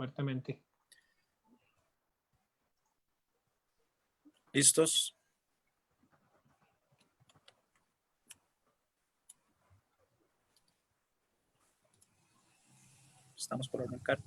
fuertemente. ¿Listos? Estamos por arrancar.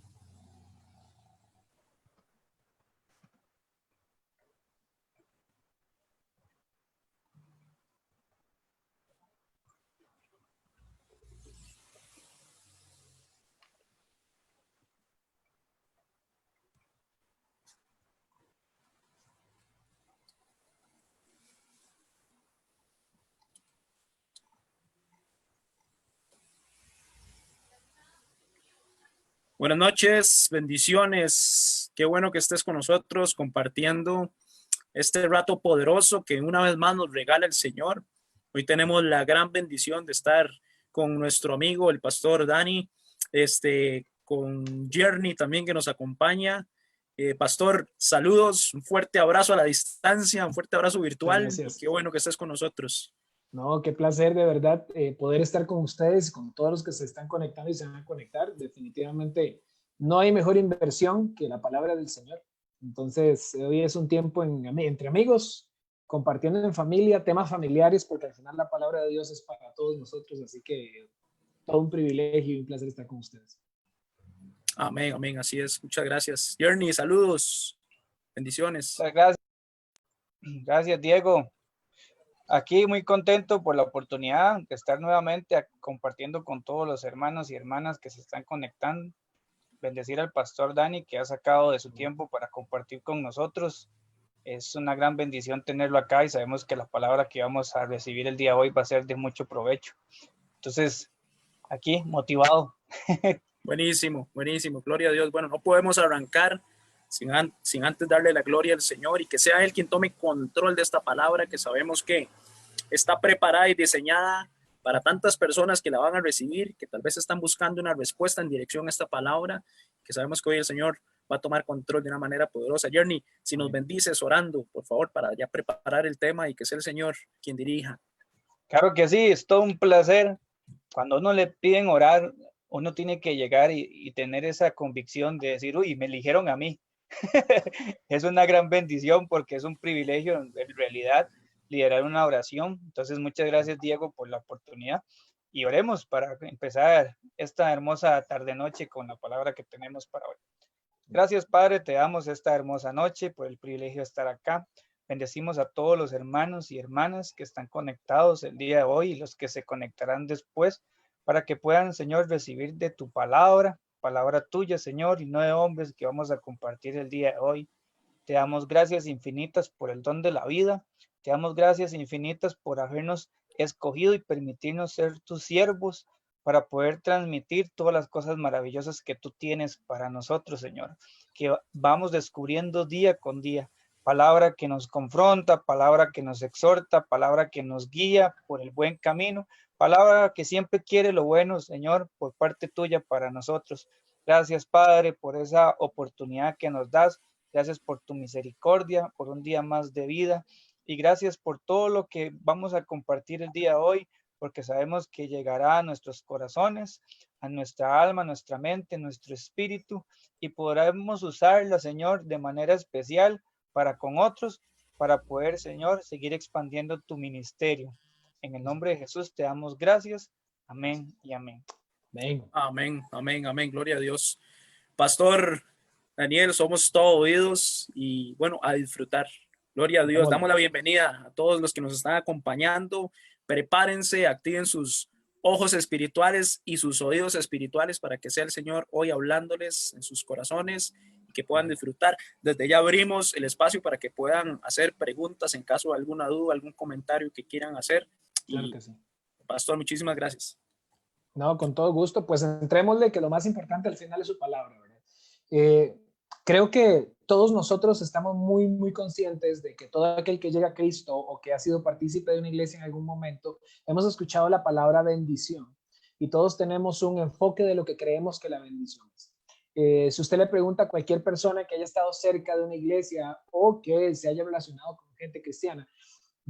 Buenas noches, bendiciones. Qué bueno que estés con nosotros compartiendo este rato poderoso que una vez más nos regala el Señor. Hoy tenemos la gran bendición de estar con nuestro amigo, el pastor Dani, con Jerny también que nos acompaña. Pastor, saludos, un fuerte abrazo a la distancia, un fuerte abrazo virtual. Gracias. Qué bueno que estés con nosotros. No, qué placer de verdad poder estar con ustedes, con todos los que se están conectando y se van a conectar. Definitivamente no hay mejor inversión que la palabra del Señor. Entonces, hoy es un tiempo entre amigos, compartiendo en familia, temas familiares, porque al final la palabra de Dios es para todos nosotros. Así que todo un privilegio y un placer estar con ustedes. Amén, amén, así es. Muchas gracias. Jerny, saludos, bendiciones. Muchas gracias. Gracias, Diego. Aquí muy contento por la oportunidad de estar nuevamente compartiendo con todos los hermanos y hermanas que se están conectando. Bendecir al pastor Dani, que ha sacado de su tiempo para compartir con nosotros. Es una gran bendición tenerlo acá y sabemos que la palabra que vamos a recibir el día de hoy va a ser de mucho provecho. Entonces, aquí motivado. Buenísimo, buenísimo. Gloria a Dios. Bueno, no podemos arrancar sin antes darle la gloria al Señor y que sea Él quien tome control de esta palabra que sabemos que está preparada y diseñada para tantas personas que la van a recibir, que tal vez están buscando una respuesta en dirección a esta palabra, que sabemos que hoy el Señor va a tomar control de una manera poderosa. Jerny, si nos bendices orando, por favor, para ya preparar el tema y que sea el Señor quien dirija. Claro que sí, es todo un placer. Cuando uno le piden orar, uno tiene que llegar y tener esa convicción de decir, uy, me eligieron a mí. Es una gran bendición porque es un privilegio en realidad liderar una oración. Entonces, muchas gracias, Diego, por la oportunidad. Y oremos para empezar esta hermosa tarde-noche con la palabra que tenemos para hoy. Gracias, Padre, te damos esta hermosa noche por el privilegio de estar acá. Bendecimos a todos los hermanos y hermanas que están conectados el día de hoy y los que se conectarán después para que puedan, Señor, recibir de tu palabra, palabra tuya, Señor, y no de hombres que vamos a compartir el día de hoy. Te damos gracias infinitas por el don de la vida. Te damos gracias infinitas por habernos escogido y permitirnos ser tus siervos para poder transmitir todas las cosas maravillosas que tú tienes para nosotros, Señor, que vamos descubriendo día con día. Palabra que nos confronta, palabra que nos exhorta, palabra que nos guía por el buen camino, palabra que siempre quiere lo bueno, Señor, por parte tuya para nosotros. Gracias, Padre, por esa oportunidad que nos das. Gracias por tu misericordia, por un día más de vida y gracias por todo lo que vamos a compartir el día de hoy, porque sabemos que llegará a nuestros corazones, a nuestra alma, a nuestra mente, a nuestro espíritu y podremos usarla, Señor, de manera especial para con otros, para poder, Señor, seguir expandiendo tu ministerio. En el nombre de Jesús te damos gracias. Amén y amén. Amén. Amén, amén, amén. Gloria a Dios. Pastor Daniel, somos todos oídos y bueno, a disfrutar. Gloria a Dios. Damos la bienvenida a todos los que nos están acompañando. Prepárense, activen sus ojos espirituales y sus oídos espirituales para que sea el Señor hoy hablándoles en sus corazones y que puedan disfrutar. Desde ya abrimos el espacio para que puedan hacer preguntas en caso de alguna duda, algún comentario que quieran hacer. Claro que sí. Pastor, muchísimas gracias. No, con todo gusto. Pues entrémosle, que lo más importante al final es su palabra, ¿verdad? Creo que todos nosotros estamos muy conscientes de que todo aquel que llega a Cristo o que ha sido partícipe de una iglesia en algún momento, hemos escuchado la palabra bendición y todos tenemos un enfoque de lo que creemos que la bendición es. Si usted le pregunta a cualquier persona que haya estado cerca de una iglesia o que se haya relacionado con gente cristiana,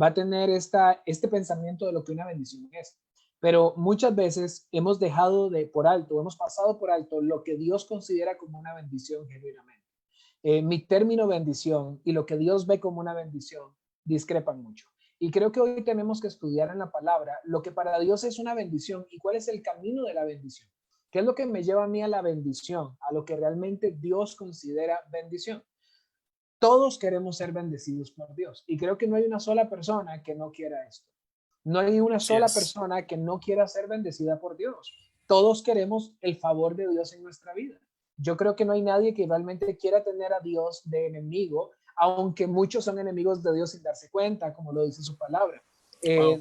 va a tener este pensamiento de lo que una bendición es. pero muchas veces hemos dejado por alto, hemos pasado por alto lo que Dios considera como una bendición genuinamente. Mi término bendición y lo que Dios ve como una bendición discrepan mucho. Y creo que hoy tenemos que estudiar en la palabra lo que para Dios es una bendición y cuál es el camino de la bendición. ¿Qué es lo que me lleva a mí a la bendición, a lo que realmente Dios considera bendición? Todos queremos ser bendecidos por Dios y creo que no hay una sola persona que no quiera esto. No hay una sola persona que no quiera ser bendecida por Dios. Todos queremos el favor de Dios en nuestra vida. Yo creo que no hay nadie que realmente quiera tener a Dios de enemigo, aunque muchos son enemigos de Dios sin darse cuenta, como lo dice su palabra.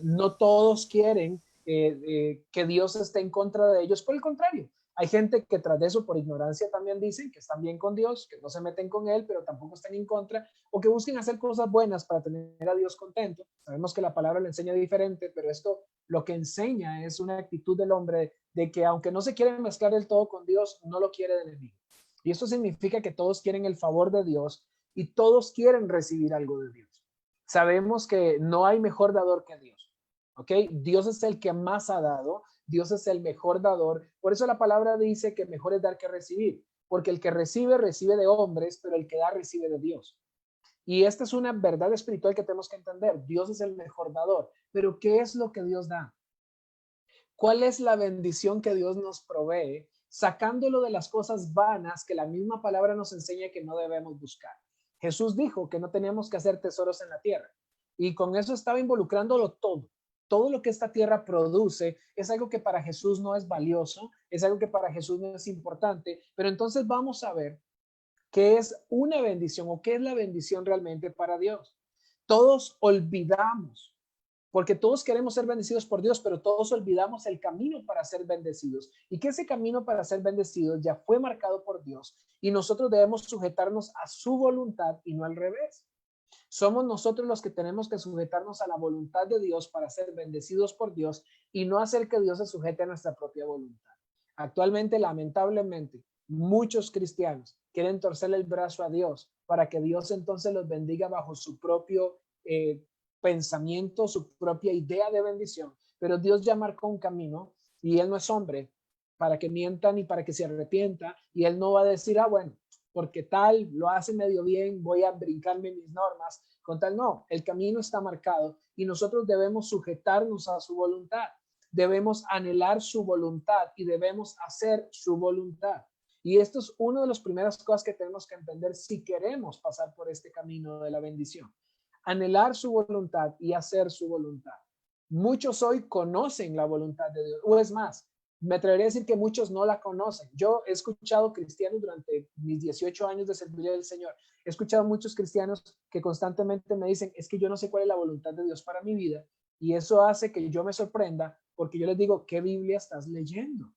No todos quieren que Dios esté en contra de ellos, por el contrario. Hay gente que tras de eso, por ignorancia, también dicen que están bien con Dios, que no se meten con Él, pero tampoco están en contra, o que busquen hacer cosas buenas para tener a Dios contento. Sabemos que la palabra lo enseña diferente, pero esto lo que enseña es una actitud del hombre de que aunque no se quiere mezclar del todo con Dios, no lo quiere de enemigo. Y esto significa que todos quieren el favor de Dios y todos quieren recibir algo de Dios. Sabemos que no hay mejor dador que Dios. ¿Ok? Dios es el que más ha dado. Dios es el mejor dador. Por eso la palabra dice que mejor es dar que recibir, porque el que recibe, recibe de hombres, pero el que da, recibe de Dios. Y esta es una verdad espiritual que tenemos que entender. Dios es el mejor dador. Pero ¿qué es lo que Dios da? ¿Cuál es la bendición que Dios nos provee, sacándolo de las cosas vanas que la misma palabra nos enseña que no debemos buscar? Jesús dijo que no teníamos que hacer tesoros en la tierra. Y con eso estaba involucrándolo todo. Todo lo que esta tierra produce es algo que para Jesús no es valioso, es algo que para Jesús no es importante, pero entonces vamos a ver qué es una bendición o qué es la bendición realmente para Dios. Todos olvidamos, porque todos queremos ser bendecidos por Dios, pero todos olvidamos el camino para ser bendecidos y que ese camino para ser bendecidos ya fue marcado por Dios y nosotros debemos sujetarnos a su voluntad y no al revés. Somos nosotros los que tenemos que sujetarnos a la voluntad de Dios para ser bendecidos por Dios y no hacer que Dios se sujete a nuestra propia voluntad. Actualmente, lamentablemente, muchos cristianos quieren torcerle el brazo a Dios para que Dios entonces los bendiga bajo su propio pensamiento, su propia idea de bendición. Pero Dios ya marcó un camino y Él no es hombre para que mientan y para que se arrepienta. Y Él no va a decir, bueno, porque tal lo hace medio bien, voy a brincarme mis normas. Con tal, no, el camino está marcado y nosotros debemos sujetarnos a su voluntad. Debemos anhelar su voluntad y debemos hacer su voluntad. Y esto es una de las primeras cosas que tenemos que entender si queremos pasar por este camino de la bendición. Anhelar su voluntad y hacer su voluntad. Muchos hoy conocen la voluntad de Dios, o es más, me atrevería a decir que muchos no la conocen. Yo he escuchado cristianos durante mis 18 años de servir al Señor. He escuchado muchos cristianos que constantemente me dicen, es que yo no sé cuál es la voluntad de Dios para mi vida. Y eso hace que yo me sorprenda porque yo les digo, ¿qué Biblia estás leyendo?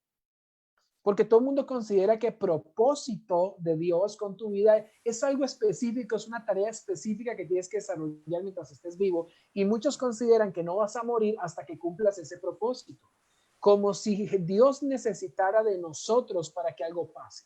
Porque todo el mundo considera que el propósito de Dios con tu vida es algo específico, es una tarea específica que tienes que desarrollar mientras estés vivo. Y muchos consideran que no vas a morir hasta que cumplas ese propósito. Como si Dios necesitara de nosotros para que algo pase.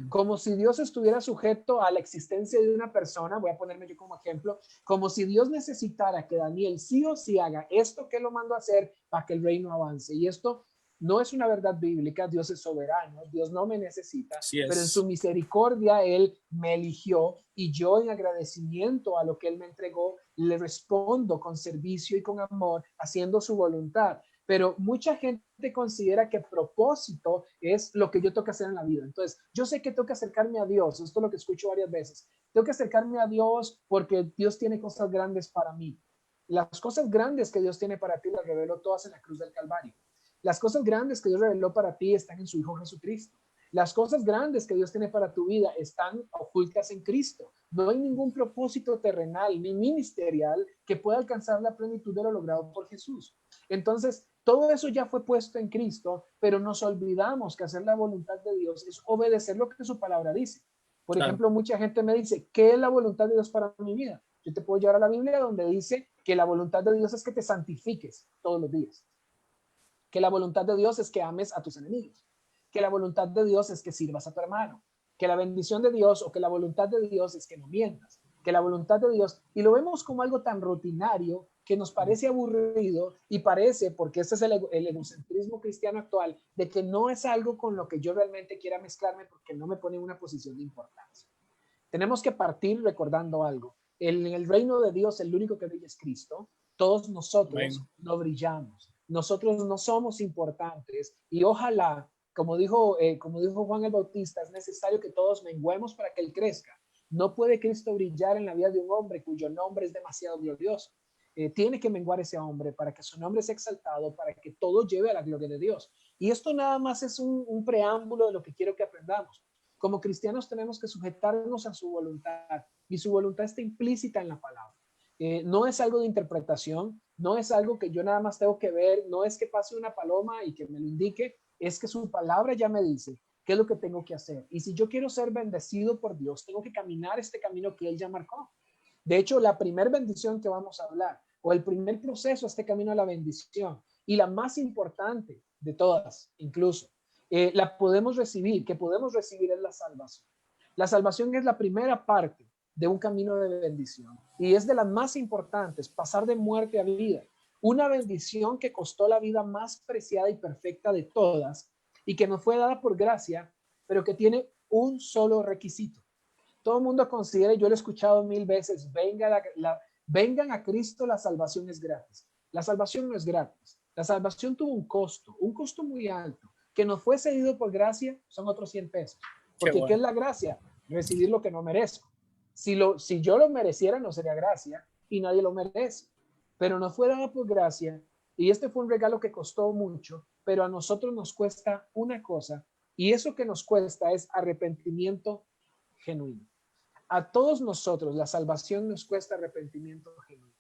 Como si Dios estuviera sujeto a la existencia de una persona, voy a ponerme yo como ejemplo, como si Dios necesitara que Daniel sí o sí haga esto que lo mandó a hacer para que el reino avance. Y esto no es una verdad bíblica. Dios es soberano, Dios no me necesita, pero en su misericordia Él me eligió y yo en agradecimiento a lo que Él me entregó, le respondo con servicio y con amor, haciendo su voluntad. Pero mucha gente considera que propósito es lo que yo tengo que hacer en la vida. Entonces, yo sé que tengo que acercarme a Dios. Esto es lo que escucho varias veces. Tengo que acercarme a Dios porque Dios tiene cosas grandes para mí. Las cosas grandes que Dios tiene para ti las reveló todas en la cruz del Calvario. Las cosas grandes que Dios reveló para ti están en su Hijo Jesucristo. Las cosas grandes que Dios tiene para tu vida están ocultas en Cristo. No hay ningún propósito terrenal ni ministerial que pueda alcanzar la plenitud de lo logrado por Jesús. Entonces, todo eso ya fue puesto en Cristo, pero nos olvidamos que hacer la voluntad de Dios es obedecer lo que su palabra dice. Por ejemplo, mucha gente me dice, ¿qué es la voluntad de Dios para mi vida? Yo te puedo llevar a la Biblia donde dice que la voluntad de Dios es que te santifiques todos los días. Que la voluntad de Dios es que ames a tus enemigos. Que la voluntad de Dios es que sirvas a tu hermano. Que la bendición de Dios o que la voluntad de Dios es que no mientas. Que la voluntad de Dios, y lo vemos como algo tan rutinario que nos parece aburrido y parece, porque este es el egocentrismo cristiano actual, de que no es algo con lo que yo realmente quiera mezclarme porque no me pone en una posición de importancia. Tenemos que partir recordando algo. En el reino de Dios, el único que brilla es Cristo. Todos nosotros no brillamos. Nosotros no somos importantes y ojalá, como dijo Juan el Bautista, es necesario que todos menguemos para que Él crezca. No puede Cristo brillar en la vida de un hombre cuyo nombre es demasiado glorioso. Tiene que menguar ese hombre para que su nombre sea exaltado, para que todo lleve a la gloria de Dios. Y esto nada más es un preámbulo de lo que quiero que aprendamos. Como cristianos tenemos que sujetarnos a su voluntad y su voluntad está implícita en la palabra. No es algo de interpretación, no es algo que yo nada más tengo que ver, no es que pase una paloma y que me lo indique, es que su palabra ya me dice qué es lo que tengo que hacer. Y si yo quiero ser bendecido por Dios, tengo que caminar este camino que Él ya marcó. De hecho, la primera bendición que vamos a hablar, o el primer proceso, este camino a la bendición, y la más importante de todas, incluso, la podemos recibir, que podemos recibir es la salvación. La salvación es la primera parte de un camino de bendición y es de las más importantes, pasar de muerte a vida. Una bendición que costó la vida más preciada y perfecta de todas y que nos fue dada por gracia, pero que tiene un solo requisito. Todo el mundo considera, yo lo he escuchado 1000 veces, vengan a Cristo, la salvación es gratis. La salvación no es gratis. La salvación tuvo un costo muy alto, que nos fue cedido por gracia, son otros 100 pesos. Porque ¿qué es la gracia? Recibir lo que no merezco. Si yo lo mereciera, no sería gracia y nadie lo merece. Pero nos fue dado por gracia y este fue un regalo que costó mucho, pero a nosotros nos cuesta una cosa y eso que nos cuesta es arrepentimiento genuino. A todos nosotros la salvación nos cuesta arrepentimiento genuino.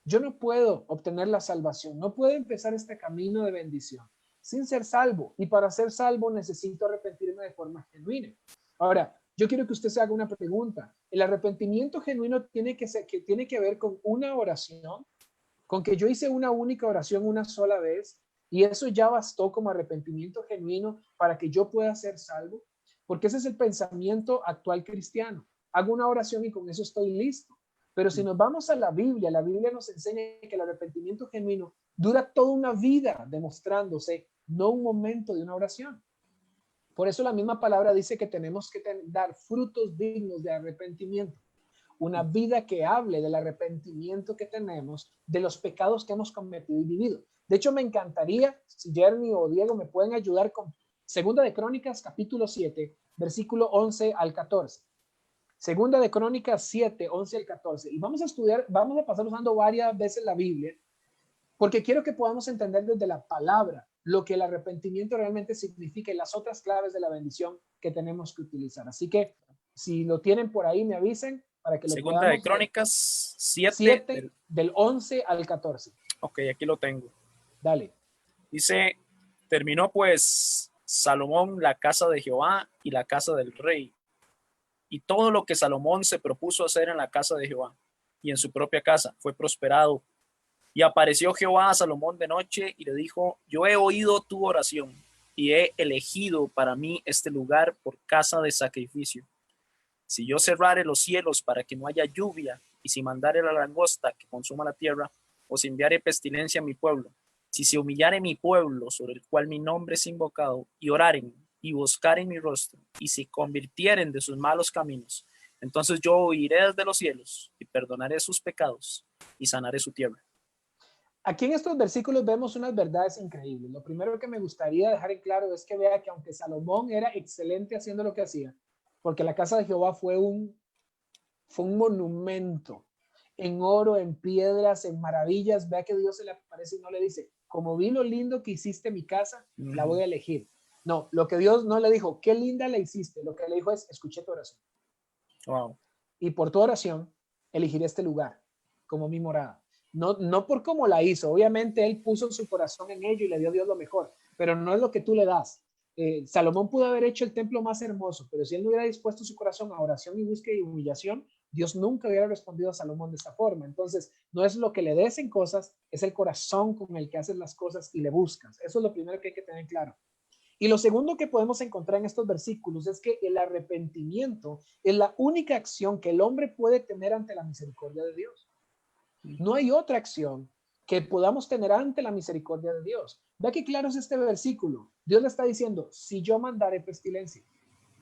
Yo no puedo obtener la salvación, no puedo empezar este camino de bendición sin ser salvo. Y para ser salvo necesito arrepentirme de forma genuina. Ahora, yo quiero que usted se haga una pregunta. El arrepentimiento genuino tiene que ver con una oración, con que yo hice una única oración una sola vez y eso ya bastó como arrepentimiento genuino para que yo pueda ser salvo. Porque ese es el pensamiento actual cristiano. Hago una oración y con eso estoy listo. Pero si nos vamos a la Biblia nos enseña que el arrepentimiento genuino dura toda una vida demostrándose, no un momento de una oración. Por eso la misma palabra dice que tenemos que dar frutos dignos de arrepentimiento. Una vida que hable del arrepentimiento que tenemos, de los pecados que hemos cometido y vivido. De hecho, me encantaría, si Jeremy o Diego me pueden ayudar con Segunda de Crónicas, capítulo 7, versículo 11 al 14. Segunda de Crónicas 7, 11 al 14. Y vamos a pasar usando varias veces la Biblia, porque quiero que podamos entender desde la palabra lo que el arrepentimiento realmente significa y las otras claves de la bendición que tenemos que utilizar. Así que, si lo tienen por ahí, me avisen para que lo Segunda podamos de Crónicas 7 del 11 al 14. Ok, aquí lo tengo. Dale. Dice, terminó pues Salomón la casa de Jehová y la casa del rey, y todo lo que Salomón se propuso hacer en la casa de Jehová y en su propia casa fue prosperado. Y apareció Jehová a Salomón de noche y le dijo, yo he oído tu oración y he elegido para mí este lugar por casa de sacrificio. Si yo cerrare los cielos para que no haya lluvia, y si mandare la langosta que consuma la tierra, o si enviare pestilencia a mi pueblo, si se humillare mi pueblo sobre el cual mi nombre es invocado, y oraren y buscaren mi rostro, y se convirtieren de sus malos caminos, entonces yo oiré desde los cielos y perdonaré sus pecados y sanaré su tierra. Aquí en estos versículos vemos unas verdades increíbles. Lo primero que me gustaría dejar en claro es que vea que aunque Salomón era excelente haciendo lo que hacía, porque la casa de Jehová fue un monumento en oro, en piedras, en maravillas, vea que Dios se le aparece y no le dice, como vi lo lindo que hiciste mi casa, la voy a elegir. No, lo que Dios no le dijo, qué linda la hiciste, lo que le dijo es, escuché tu oración. Wow. Y por tu oración, elegiré este lugar como mi morada. No por cómo la hizo, obviamente él puso su corazón en ello y le dio a Dios lo mejor, pero no es lo que tú le das. Salomón pudo haber hecho el templo más hermoso, pero si él no hubiera dispuesto su corazón a oración y búsqueda y humillación, Dios nunca hubiera respondido a Salomón de esta forma. Entonces, no es lo que le des en cosas, es el corazón con el que haces las cosas y le buscas. Eso es lo primero que hay que tener claro. Y lo segundo que podemos encontrar en estos versículos es que el arrepentimiento es la única acción que el hombre puede tener ante la misericordia de Dios. No hay otra acción que podamos tener ante la misericordia de Dios. Vea qué claro es este versículo. Dios le está diciendo, si yo mandare pestilencia,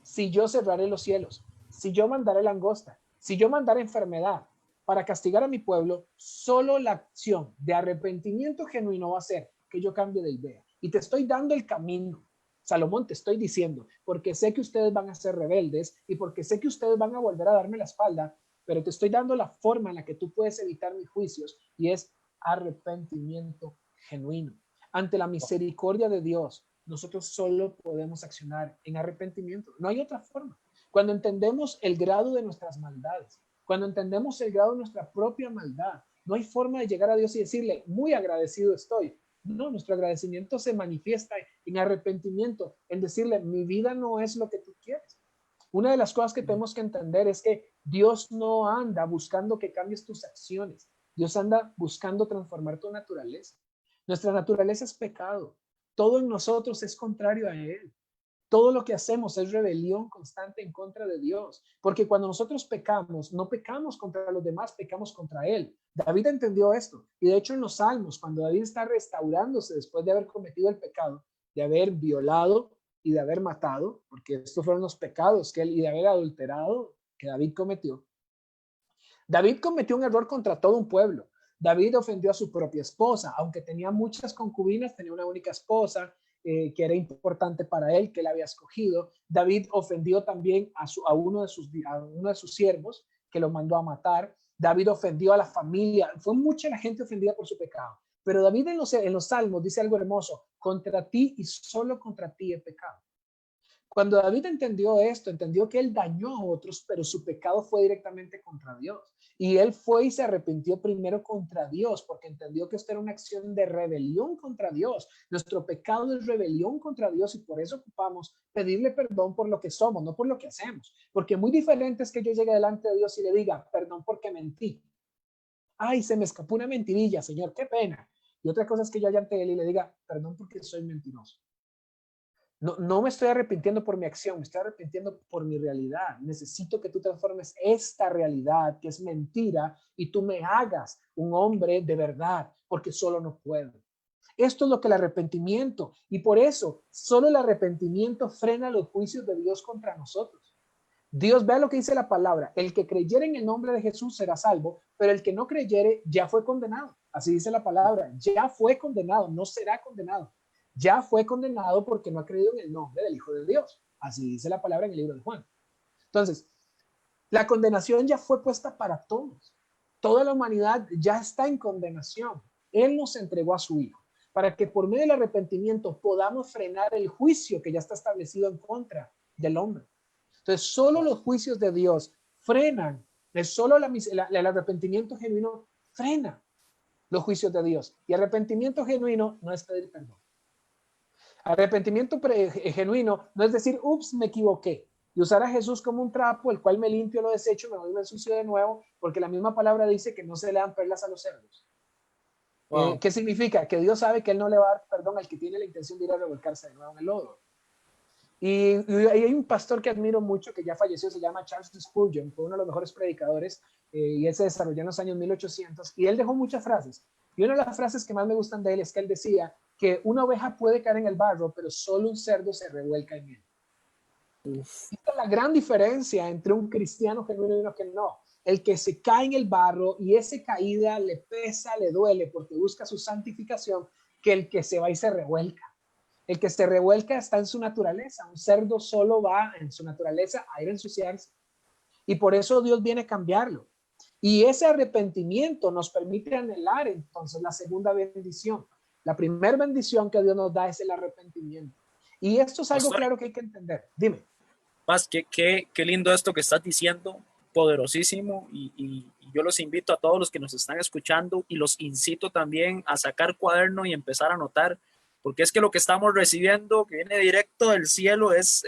si yo cerraré los cielos, si yo mandaré langosta, si yo mandaré enfermedad para castigar a mi pueblo, solo la acción de arrepentimiento genuino va a hacer que yo cambie de idea. Y te estoy dando el camino. Salomón, te estoy diciendo, porque sé que ustedes van a ser rebeldes y porque sé que ustedes van a volver a darme la espalda, pero te estoy dando la forma en la que tú puedes evitar mis juicios y es arrepentimiento genuino. Ante la misericordia de Dios, nosotros solo podemos accionar en arrepentimiento. No hay otra forma. Cuando entendemos el grado de nuestras maldades, cuando entendemos el grado de nuestra propia maldad, no hay forma de llegar a Dios y decirle, muy agradecido estoy. No, nuestro agradecimiento se manifiesta en arrepentimiento, en decirle, mi vida no es lo que tú quieres. Una de las cosas que tenemos que entender es que Dios no anda buscando que cambies tus acciones. Dios anda buscando transformar tu naturaleza. Nuestra naturaleza es pecado. Todo en nosotros es contrario a Él. Todo lo que hacemos es rebelión constante en contra de Dios, porque cuando nosotros pecamos, no pecamos contra los demás, pecamos contra Él. David entendió esto, y de hecho en los Salmos, cuando David está restaurándose después de haber cometido el pecado, de haber violado y de haber matado, porque estos fueron los pecados que él, y de haber adulterado que David cometió. David cometió un error contra todo un pueblo. David ofendió a su propia esposa, aunque tenía muchas concubinas, tenía una única esposa, que era importante para él, que él había escogido. David ofendió también a uno de sus siervos, que lo mandó a matar. David ofendió a la familia. Fue mucha la gente ofendida por su pecado. Pero David en los Salmos dice algo hermoso: contra ti y solo contra ti he pecado. Cuando David entendió esto, entendió que él dañó a otros, pero su pecado fue directamente contra Dios. Y él fue y se arrepintió primero contra Dios, porque entendió que esto era una acción de rebelión contra Dios. Nuestro pecado es rebelión contra Dios y por eso ocupamos pedirle perdón por lo que somos, no por lo que hacemos. Porque muy diferente es que yo llegue delante de Dios y le diga, perdón porque mentí. Ay, se me escapó una mentirilla, Señor, qué pena. Y otra cosa es que yo vaya ante Él y le diga, perdón porque soy mentiroso. No me estoy arrepintiendo por mi acción, me estoy arrepintiendo por mi realidad. Necesito que tú transformes esta realidad que es mentira y tú me hagas un hombre de verdad, porque solo no puedo. Esto es lo que el arrepentimiento, y por eso solo el arrepentimiento frena los juicios de Dios contra nosotros. Dios, vea lo que dice la palabra: el que creyere en el nombre de Jesús será salvo, pero el que no creyere ya fue condenado. Así dice la palabra, ya fue condenado, no será condenado. Ya fue condenado porque no ha creído en el nombre del Hijo de Dios. Así dice la palabra en el libro de Juan. Entonces, la condenación ya fue puesta para todos. Toda la humanidad ya está en condenación. Él nos entregó a su Hijo para que por medio del arrepentimiento podamos frenar el juicio que ya está establecido en contra del hombre. Entonces, solo los juicios de Dios frenan, solo el arrepentimiento genuino frena los juicios de Dios. Y arrepentimiento genuino no es pedir perdón. Arrepentimiento genuino no es decir, ups, me equivoqué, y usar a Jesús como un trapo, el cual me limpio, lo desecho, me voy y me ensucio de nuevo, porque la misma palabra dice que no se le dan perlas a los cerdos. Wow. ¿Qué significa? Que Dios sabe que Él no le va a dar perdón al que tiene la intención de ir a revolcarse de nuevo en el lodo. Y hay un pastor que admiro mucho, que ya falleció, se llama Charles Spurgeon, fue uno de los mejores predicadores, y él se desarrolló en los años 1800, y él dejó muchas frases. Y una de las frases que más me gustan de él es que él decía que una oveja puede caer en el barro, pero solo un cerdo se revuelca en él. Esta es la gran diferencia entre un cristiano genuino y uno que no. El que se cae en el barro y esa caída le pesa, le duele porque busca su santificación, que el que se va y se revuelca. El que se revuelca está en su naturaleza. Un cerdo solo va en su naturaleza a ir a ensuciarse. Y por eso Dios viene a cambiarlo. Y ese arrepentimiento nos permite anhelar entonces la segunda bendición. La primera bendición que Dios nos da es el arrepentimiento. Y esto es algo Pastor, claro que hay que entender. Dime. Paz, qué lindo esto que estás diciendo, poderosísimo. Y yo los invito a todos los que nos están escuchando y los incito también a sacar cuaderno y empezar a anotar, porque es que lo que estamos recibiendo, que viene directo del cielo, es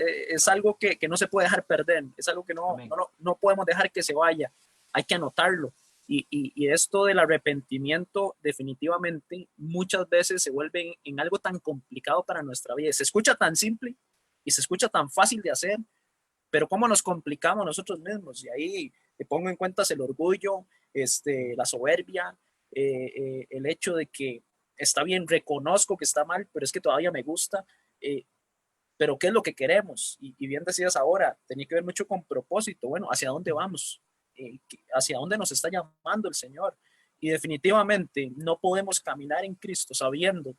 algo que no se puede dejar perder, es algo que no podemos dejar que se vaya, hay que anotarlo. Y esto del arrepentimiento definitivamente muchas veces se vuelve en algo tan complicado para nuestra vida. Se escucha tan simple y se escucha tan fácil de hacer, pero cómo nos complicamos nosotros mismos. Y ahí te pongo en cuenta el orgullo, la soberbia, el hecho de que está bien, reconozco que está mal, pero es que todavía me gusta, pero ¿qué es lo que queremos? Y bien decías ahora, tenía que ver mucho con propósito, bueno, ¿hacia dónde vamos? ¿Hacia dónde nos está llamando el Señor? Y definitivamente no podemos caminar en Cristo sabiendo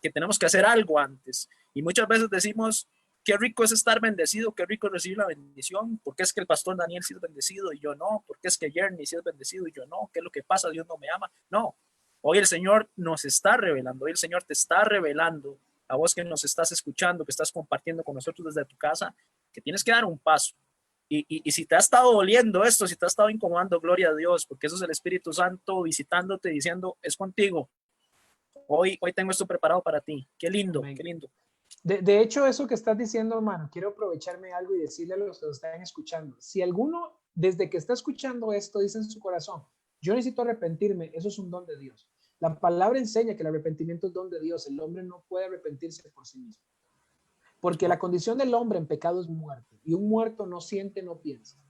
que tenemos que hacer algo antes. Y muchas veces decimos, qué rico es estar bendecido, qué rico es recibir la bendición. ¿Por qué es que el pastor Daniel sí es bendecido y yo no? ¿Por qué es que Jeremy sí es bendecido y yo no? ¿Qué es lo que pasa? Dios no me ama. No, hoy el Señor nos está revelando, hoy el Señor te está revelando, a vos que nos estás escuchando, que estás compartiendo con nosotros desde tu casa, que tienes que dar un paso. Y si te ha estado doliendo esto, si te ha estado incomodando, gloria a Dios, porque eso es el Espíritu Santo visitándote, diciendo, es contigo. Hoy tengo esto preparado para ti. Qué lindo, Amén. qué lindo. De hecho, eso que estás diciendo, hermano, quiero aprovecharme algo y decirle a los que nos están escuchando. Si alguno, desde que está escuchando esto, dice en su corazón, yo necesito arrepentirme, eso es un don de Dios. La palabra enseña que el arrepentimiento es don de Dios. El hombre no puede arrepentirse por sí mismo. Porque la condición del hombre en pecado es muerte. Y un muerto no siente, no piensa.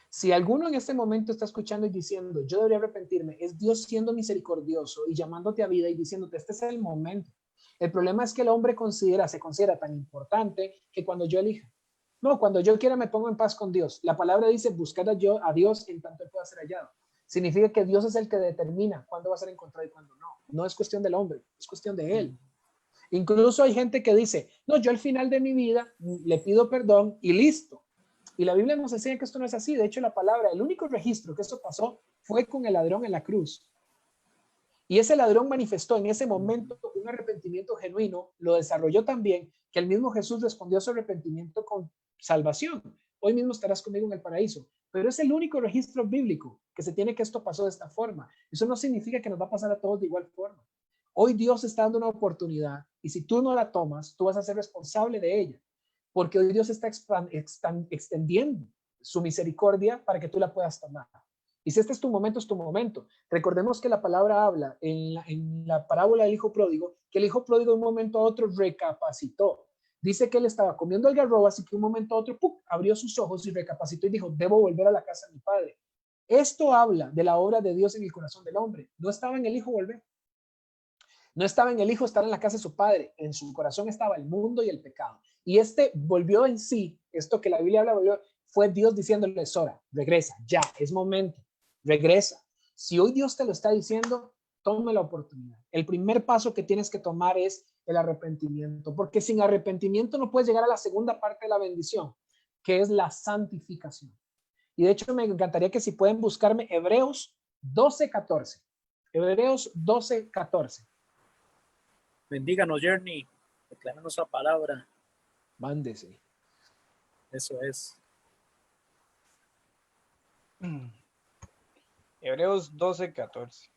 Si alguno en este momento está escuchando y diciendo, yo debería arrepentirme, es Dios siendo misericordioso y llamándote a vida y diciéndote, este es el momento. El problema es que el hombre se considera tan importante que cuando yo elija, no, cuando yo quiera me pongo en paz con Dios. La palabra dice, buscar a Dios en tanto él pueda ser hallado. Significa que Dios es el que determina cuándo va a ser encontrado y cuándo no. No es cuestión del hombre, es cuestión de él. Incluso hay gente que dice, no, yo al final de mi vida le pido perdón y listo. Y la Biblia nos enseña que esto no es así. De hecho, la palabra, el único registro que esto pasó fue con el ladrón en la cruz. Y ese ladrón manifestó en ese momento un arrepentimiento genuino, lo desarrolló también, que el mismo Jesús respondió a su arrepentimiento con salvación. Hoy mismo estarás conmigo en el paraíso. Pero es el único registro bíblico que se tiene que esto pasó de esta forma. Eso no significa que nos va a pasar a todos de igual forma. Hoy Dios está dando una oportunidad y si tú no la tomas, tú vas a ser responsable de ella. Porque hoy Dios está extendiendo su misericordia para que tú la puedas tomar. Y si este es tu momento, es tu momento. Recordemos que la palabra habla en la parábola del hijo pródigo, que el hijo pródigo de un momento a otro recapacitó. Dice que él estaba comiendo algarrobas y que un momento a otro abrió sus ojos y recapacitó y dijo, debo volver a la casa de mi padre. Esto habla de la obra de Dios en el corazón del hombre. No estaba en el hijo volver. No estaba en el hijo estar en la casa de su padre. En su corazón estaba el mundo y el pecado. Y este volvió en sí, esto que la Biblia habla, fue Dios diciéndole, Sora, regresa, ya, es momento, regresa. Si hoy Dios te lo está diciendo, tome la oportunidad. El primer paso que tienes que tomar es el arrepentimiento, porque sin arrepentimiento no puedes llegar a la segunda parte de la bendición, que es la santificación. Y de hecho me encantaría que si pueden buscarme Hebreos 12:14. Hebreos 12:14. Bendíganos, Journey. Decláranos la palabra. Mándese. Eso es. Hebreos 12:14.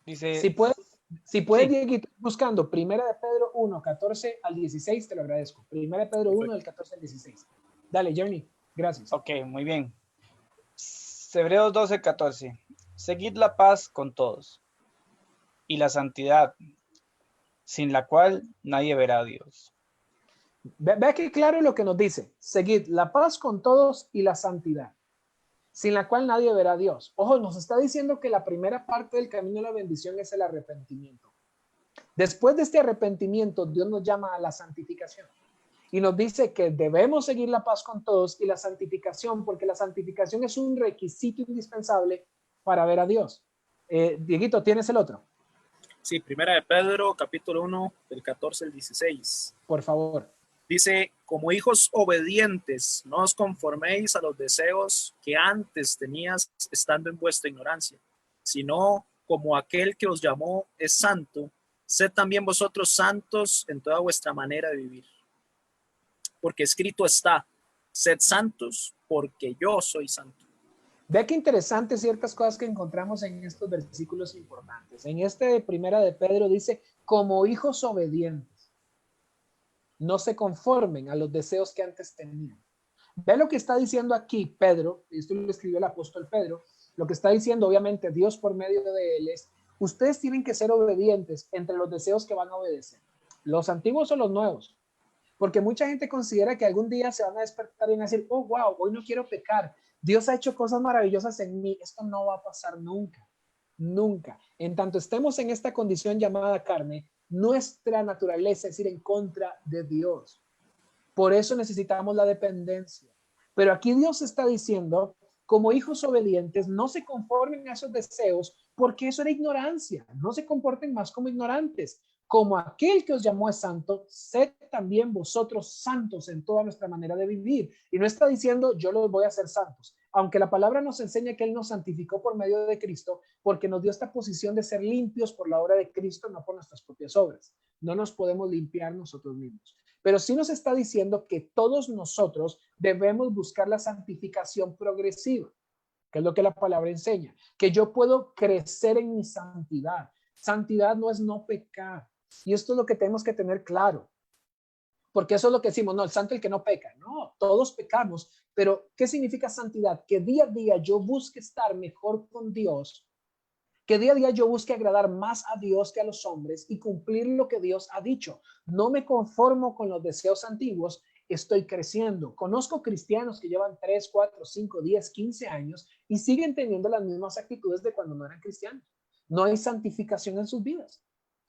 Dice, si puedes, sí. Dieguito, buscando Primera de Pedro 1:14 al 16, te lo agradezco. Primera de Pedro 1 del 14 al 16. Dale, Journey, gracias. Ok, muy bien. Hebreos 12:14. Seguid la paz con todos y la santidad, sin la cual nadie verá a Dios. Vea que claro lo que nos dice. Seguid la paz con todos y la santidad, sin la cual nadie verá a Dios. Ojo, nos está diciendo que la primera parte del camino de la bendición es el arrepentimiento. Después de este arrepentimiento, Dios nos llama a la santificación. Y nos dice que debemos seguir la paz con todos y la santificación, porque la santificación es un requisito indispensable para ver a Dios. Dieguito, ¿tienes el otro? Sí, Primera de Pedro, capítulo 1, del 14 al 16. Por favor. Dice, como hijos obedientes, no os conforméis a los deseos que antes tenías estando en vuestra ignorancia, sino como aquel que os llamó es santo, sed también vosotros santos en toda vuestra manera de vivir. Porque escrito está, sed santos porque yo soy santo. Ve qué interesante ciertas cosas que encontramos en estos versículos importantes. En este de Primera de Pedro dice, como hijos obedientes, no se conformen a los deseos que antes tenían. Ve lo que está diciendo aquí Pedro, esto lo escribió el apóstol Pedro, lo que está diciendo obviamente Dios por medio de él es, ustedes tienen que ser obedientes entre los deseos que van a obedecer, los antiguos o los nuevos. Porque mucha gente considera que algún día se van a despertar y van a decir, oh, wow, hoy no quiero pecar. Dios ha hecho cosas maravillosas en mí. Esto no va a pasar nunca, nunca. En tanto estemos en esta condición llamada carne, nuestra naturaleza es ir en contra de Dios. Por eso necesitamos la dependencia. Pero aquí Dios está diciendo, como hijos obedientes, no se conformen a esos deseos, porque eso era ignorancia. No se comporten más como ignorantes. Como aquel que os llamó es santo, sed también vosotros santos en toda nuestra manera de vivir. Y no está diciendo, yo los voy a hacer santos. Aunque la palabra nos enseña que Él nos santificó por medio de Cristo, porque nos dio esta posición de ser limpios por la obra de Cristo, no por nuestras propias obras. No nos podemos limpiar nosotros mismos. Pero sí nos está diciendo que todos nosotros debemos buscar la santificación progresiva, que es lo que la palabra enseña, que yo puedo crecer en mi santidad. Santidad no es no pecar. Y esto es lo que tenemos que tener claro. Porque eso es lo que decimos, no, el santo el que no peca. No, todos pecamos. Pero ¿qué significa santidad? Que día a día yo busque estar mejor con Dios, que día a día yo busque agradar más a Dios que a los hombres y cumplir lo que Dios ha dicho. No me conformo con los deseos antiguos, estoy creciendo. Conozco cristianos que llevan 3, 4, 5, 10, 15 años y siguen teniendo las mismas actitudes de cuando no eran cristianos. No hay santificación en sus vidas.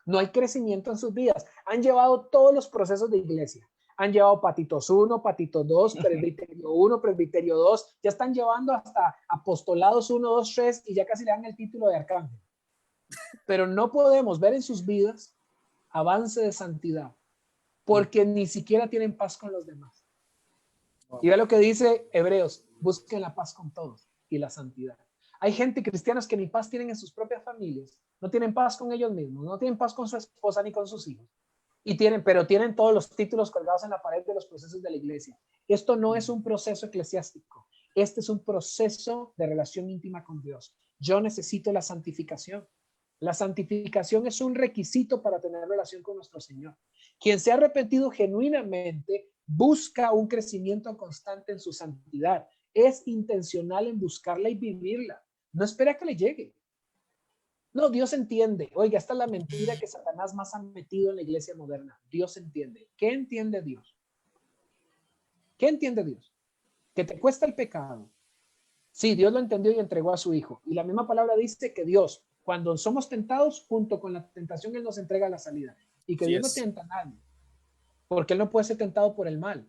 No hay crecimiento en sus vidas. Han llevado todos los procesos de iglesia. Han llevado patitos 1, patitos 2, presbiterio 1, presbiterio 2. Ya están llevando hasta apostolados 1, 2, 3 y ya casi le dan el título de arcángel. Pero no podemos ver en sus vidas avance de santidad porque ni siquiera tienen paz con los demás. Y ve lo que dice Hebreos, busquen la paz con todos y la santidad. Hay gente, cristianos, que ni paz tienen en sus propias familias, no tienen paz con ellos mismos, no tienen paz con su esposa ni con sus hijos, pero tienen todos los títulos colgados en la pared de los procesos de la iglesia. Esto no es un proceso eclesiástico, este es un proceso de relación íntima con Dios. Yo necesito la santificación. La santificación es un requisito para tener relación con nuestro Señor. Quien se ha arrepentido genuinamente busca un crecimiento constante en su santidad. Es intencional en buscarla y vivirla. No espera que le llegue. No, Dios entiende. Oiga, esta es la mentira que Satanás más ha metido en la iglesia moderna. Dios entiende. ¿Qué entiende Dios? ¿Qué entiende Dios? Que te cuesta el pecado. Sí, Dios lo entendió y entregó a su Hijo. Y la misma palabra dice que Dios, cuando somos tentados, junto con la tentación, Él nos entrega la salida. Y que Dios no tienta a nadie, porque Él no puede ser tentado por el mal,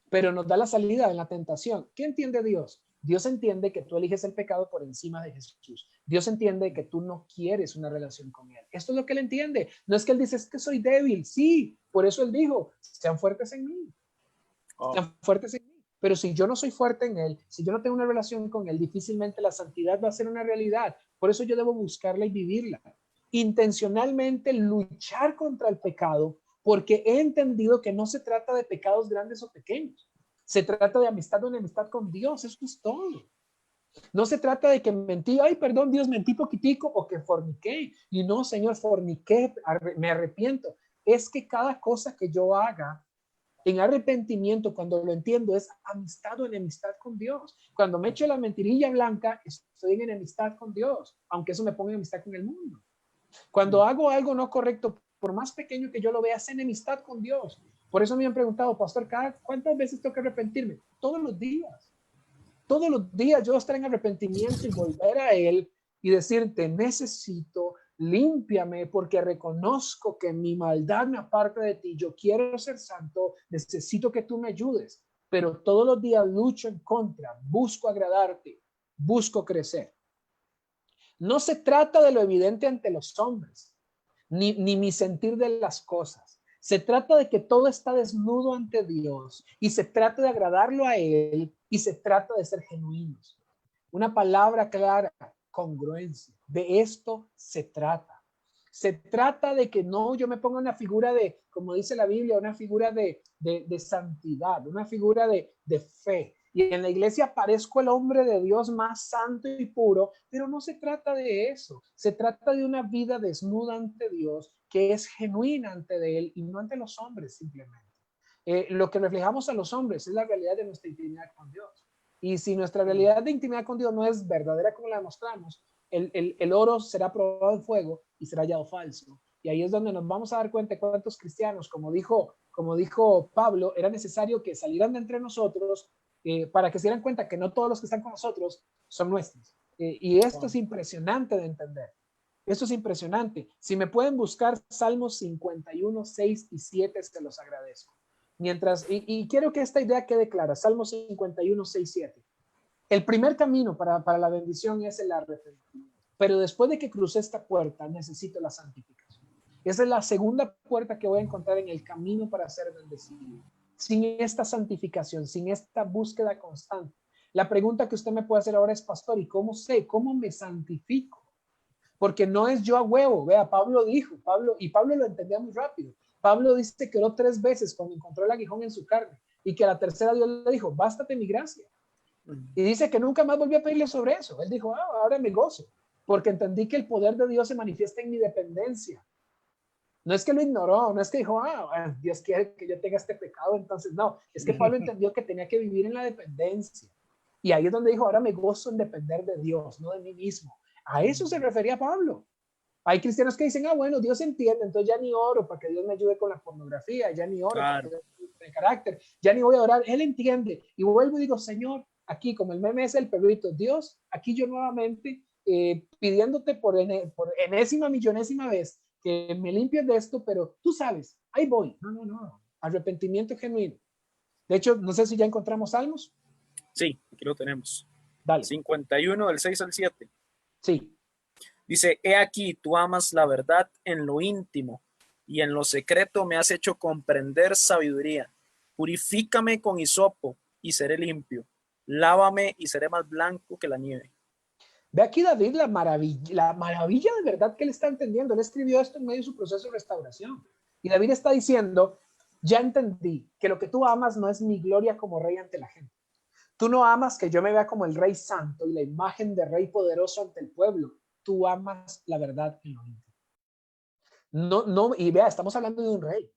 pero nos da la salida en la tentación. ¿Qué entiende Dios? Dios entiende que tú eliges el pecado por encima de Jesús. Dios entiende que tú no quieres una relación con Él. Esto es lo que Él entiende. No es que Él dice, es que soy débil. Sí, por eso Él dijo, sean fuertes en mí. Sean fuertes en mí. Pero si yo no soy fuerte en Él, si yo no tengo una relación con Él, difícilmente la santidad va a ser una realidad. Por eso yo debo buscarla y vivirla. Intencionalmente luchar contra el pecado, porque he entendido que no se trata de pecados grandes o pequeños. Se trata de amistad o enemistad con Dios. Eso es todo. No se trata de que mentí, ay, perdón, Dios, mentí poquitico, o que forniqué. Y no, Señor, forniqué, me arrepiento. Es que cada cosa que yo haga en arrepentimiento, cuando lo entiendo, es amistad o enemistad con Dios. Cuando me echo la mentirilla blanca, estoy en enemistad con Dios, aunque eso me ponga en enemistad con el mundo. Cuando hago algo no correcto, por más pequeño que yo lo vea, es enemistad con Dios. Por eso me han preguntado, pastor, ¿cuántas veces tengo que arrepentirme? Todos los días. Todos los días yo estar en arrepentimiento y volver a Él y decirte, necesito, límpiame, porque reconozco que mi maldad me aparta de ti. Yo quiero ser santo, necesito que tú me ayudes, pero todos los días lucho en contra, busco agradarte, busco crecer. No se trata de lo evidente ante los hombres, ni mi sentir de las cosas. Se trata de que todo está desnudo ante Dios y se trata de agradarlo a Él y se trata de ser genuinos. Una palabra clara, congruencia. De esto se trata. Se trata de que no yo me ponga una figura de, como dice la Biblia, una figura de santidad, una figura de fe. Y en la iglesia parezco el hombre de Dios más santo y puro, pero no se trata de eso. Se trata de una vida desnuda ante Dios, que es genuina ante Él y no ante los hombres simplemente. Lo que reflejamos a los hombres es la realidad de nuestra intimidad con Dios. Y si nuestra realidad de intimidad con Dios no es verdadera como la demostramos, el oro será probado en fuego y será hallado falso. Y ahí es donde nos vamos a dar cuenta de cuántos cristianos, como dijo Pablo, era necesario que salieran de entre nosotros para que se dieran cuenta que no todos los que están con nosotros son nuestros. Y esto es impresionante de entender. Esto es impresionante. Si me pueden buscar Salmos 51, 6 y 7, se los agradezco. Y quiero que esta idea quede clara. Salmos 51, 6, 7. El primer camino para la bendición es el arrepentimiento. Pero después de que crucé esta puerta, necesito la santificación. Esa es la segunda puerta que voy a encontrar en el camino para ser bendecido. Sin esta santificación, sin esta búsqueda constante. La pregunta que usted me puede hacer ahora es, pastor, ¿y cómo sé? ¿Cómo me santifico? Porque no es yo a huevo. Vea, Pablo dijo, y Pablo lo entendía muy rápido. Pablo dice que oró 3 veces cuando encontró el aguijón en su carne y que a la tercera Dios le dijo, bástate mi gracia. Y dice que nunca más volvió a pedirle sobre eso. Él dijo, ahora me gozo, porque entendí que el poder de Dios se manifiesta en mi dependencia. No es que lo ignoró, no es que dijo, Dios quiere que yo tenga este pecado, entonces no. Es que Pablo entendió que tenía que vivir en la dependencia. Y ahí es donde dijo, ahora me gozo en depender de Dios, no de mí mismo. A eso se refería Pablo. Hay cristianos que dicen, bueno, Dios entiende, entonces ya ni oro para que Dios me ayude con la pornografía, ya ni oro para que Dios me ayude con el carácter, ya ni voy a orar. Él entiende. Y vuelvo y digo, Señor, aquí como el meme es el perrito, Dios, aquí yo nuevamente pidiéndote por enésima, millonésima vez que me limpies de esto, pero tú sabes, ahí voy. No. Arrepentimiento genuino. De hecho, no sé si ya encontramos Salmos. Sí, aquí lo tenemos. Dale. 51 del 6 al 7. Sí. Dice, he aquí, tú amas la verdad en lo íntimo y en lo secreto me has hecho comprender sabiduría. Purifícame con hisopo y seré limpio. Lávame y seré más blanco que la nieve. Ve aquí David la maravilla de verdad que él está entendiendo. Él escribió esto en medio de su proceso de restauración. Y David está diciendo, ya entendí que lo que tú amas no es mi gloria como rey ante la gente. Tú no amas que yo me vea como el rey santo y la imagen de rey poderoso ante el pueblo. Tú amas la verdad en lo íntimo. No, y vea, estamos hablando de un rey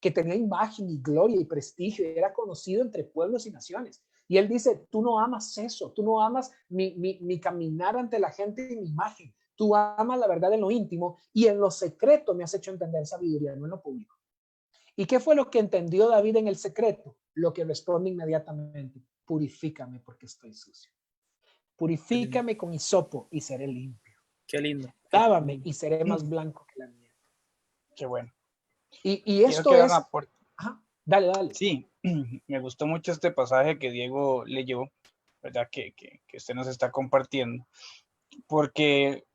que tenía imagen y gloria y prestigio, y era conocido entre pueblos y naciones. Y él dice, tú no amas eso, tú no amas mi caminar ante la gente y mi imagen. Tú amas la verdad en lo íntimo y en lo secreto me has hecho entender sabiduría, no en lo público. ¿Y qué fue lo que entendió David en el secreto? Lo que responde inmediatamente, purifícame porque estoy sucio. Purifícame con hisopo y seré limpio. Qué lindo. Lávame y seré más blanco que la nieve. Qué bueno. Y esto es... Ajá, dale. Sí, me gustó mucho este pasaje que Diego leyó, ¿verdad? Que usted nos está compartiendo, porque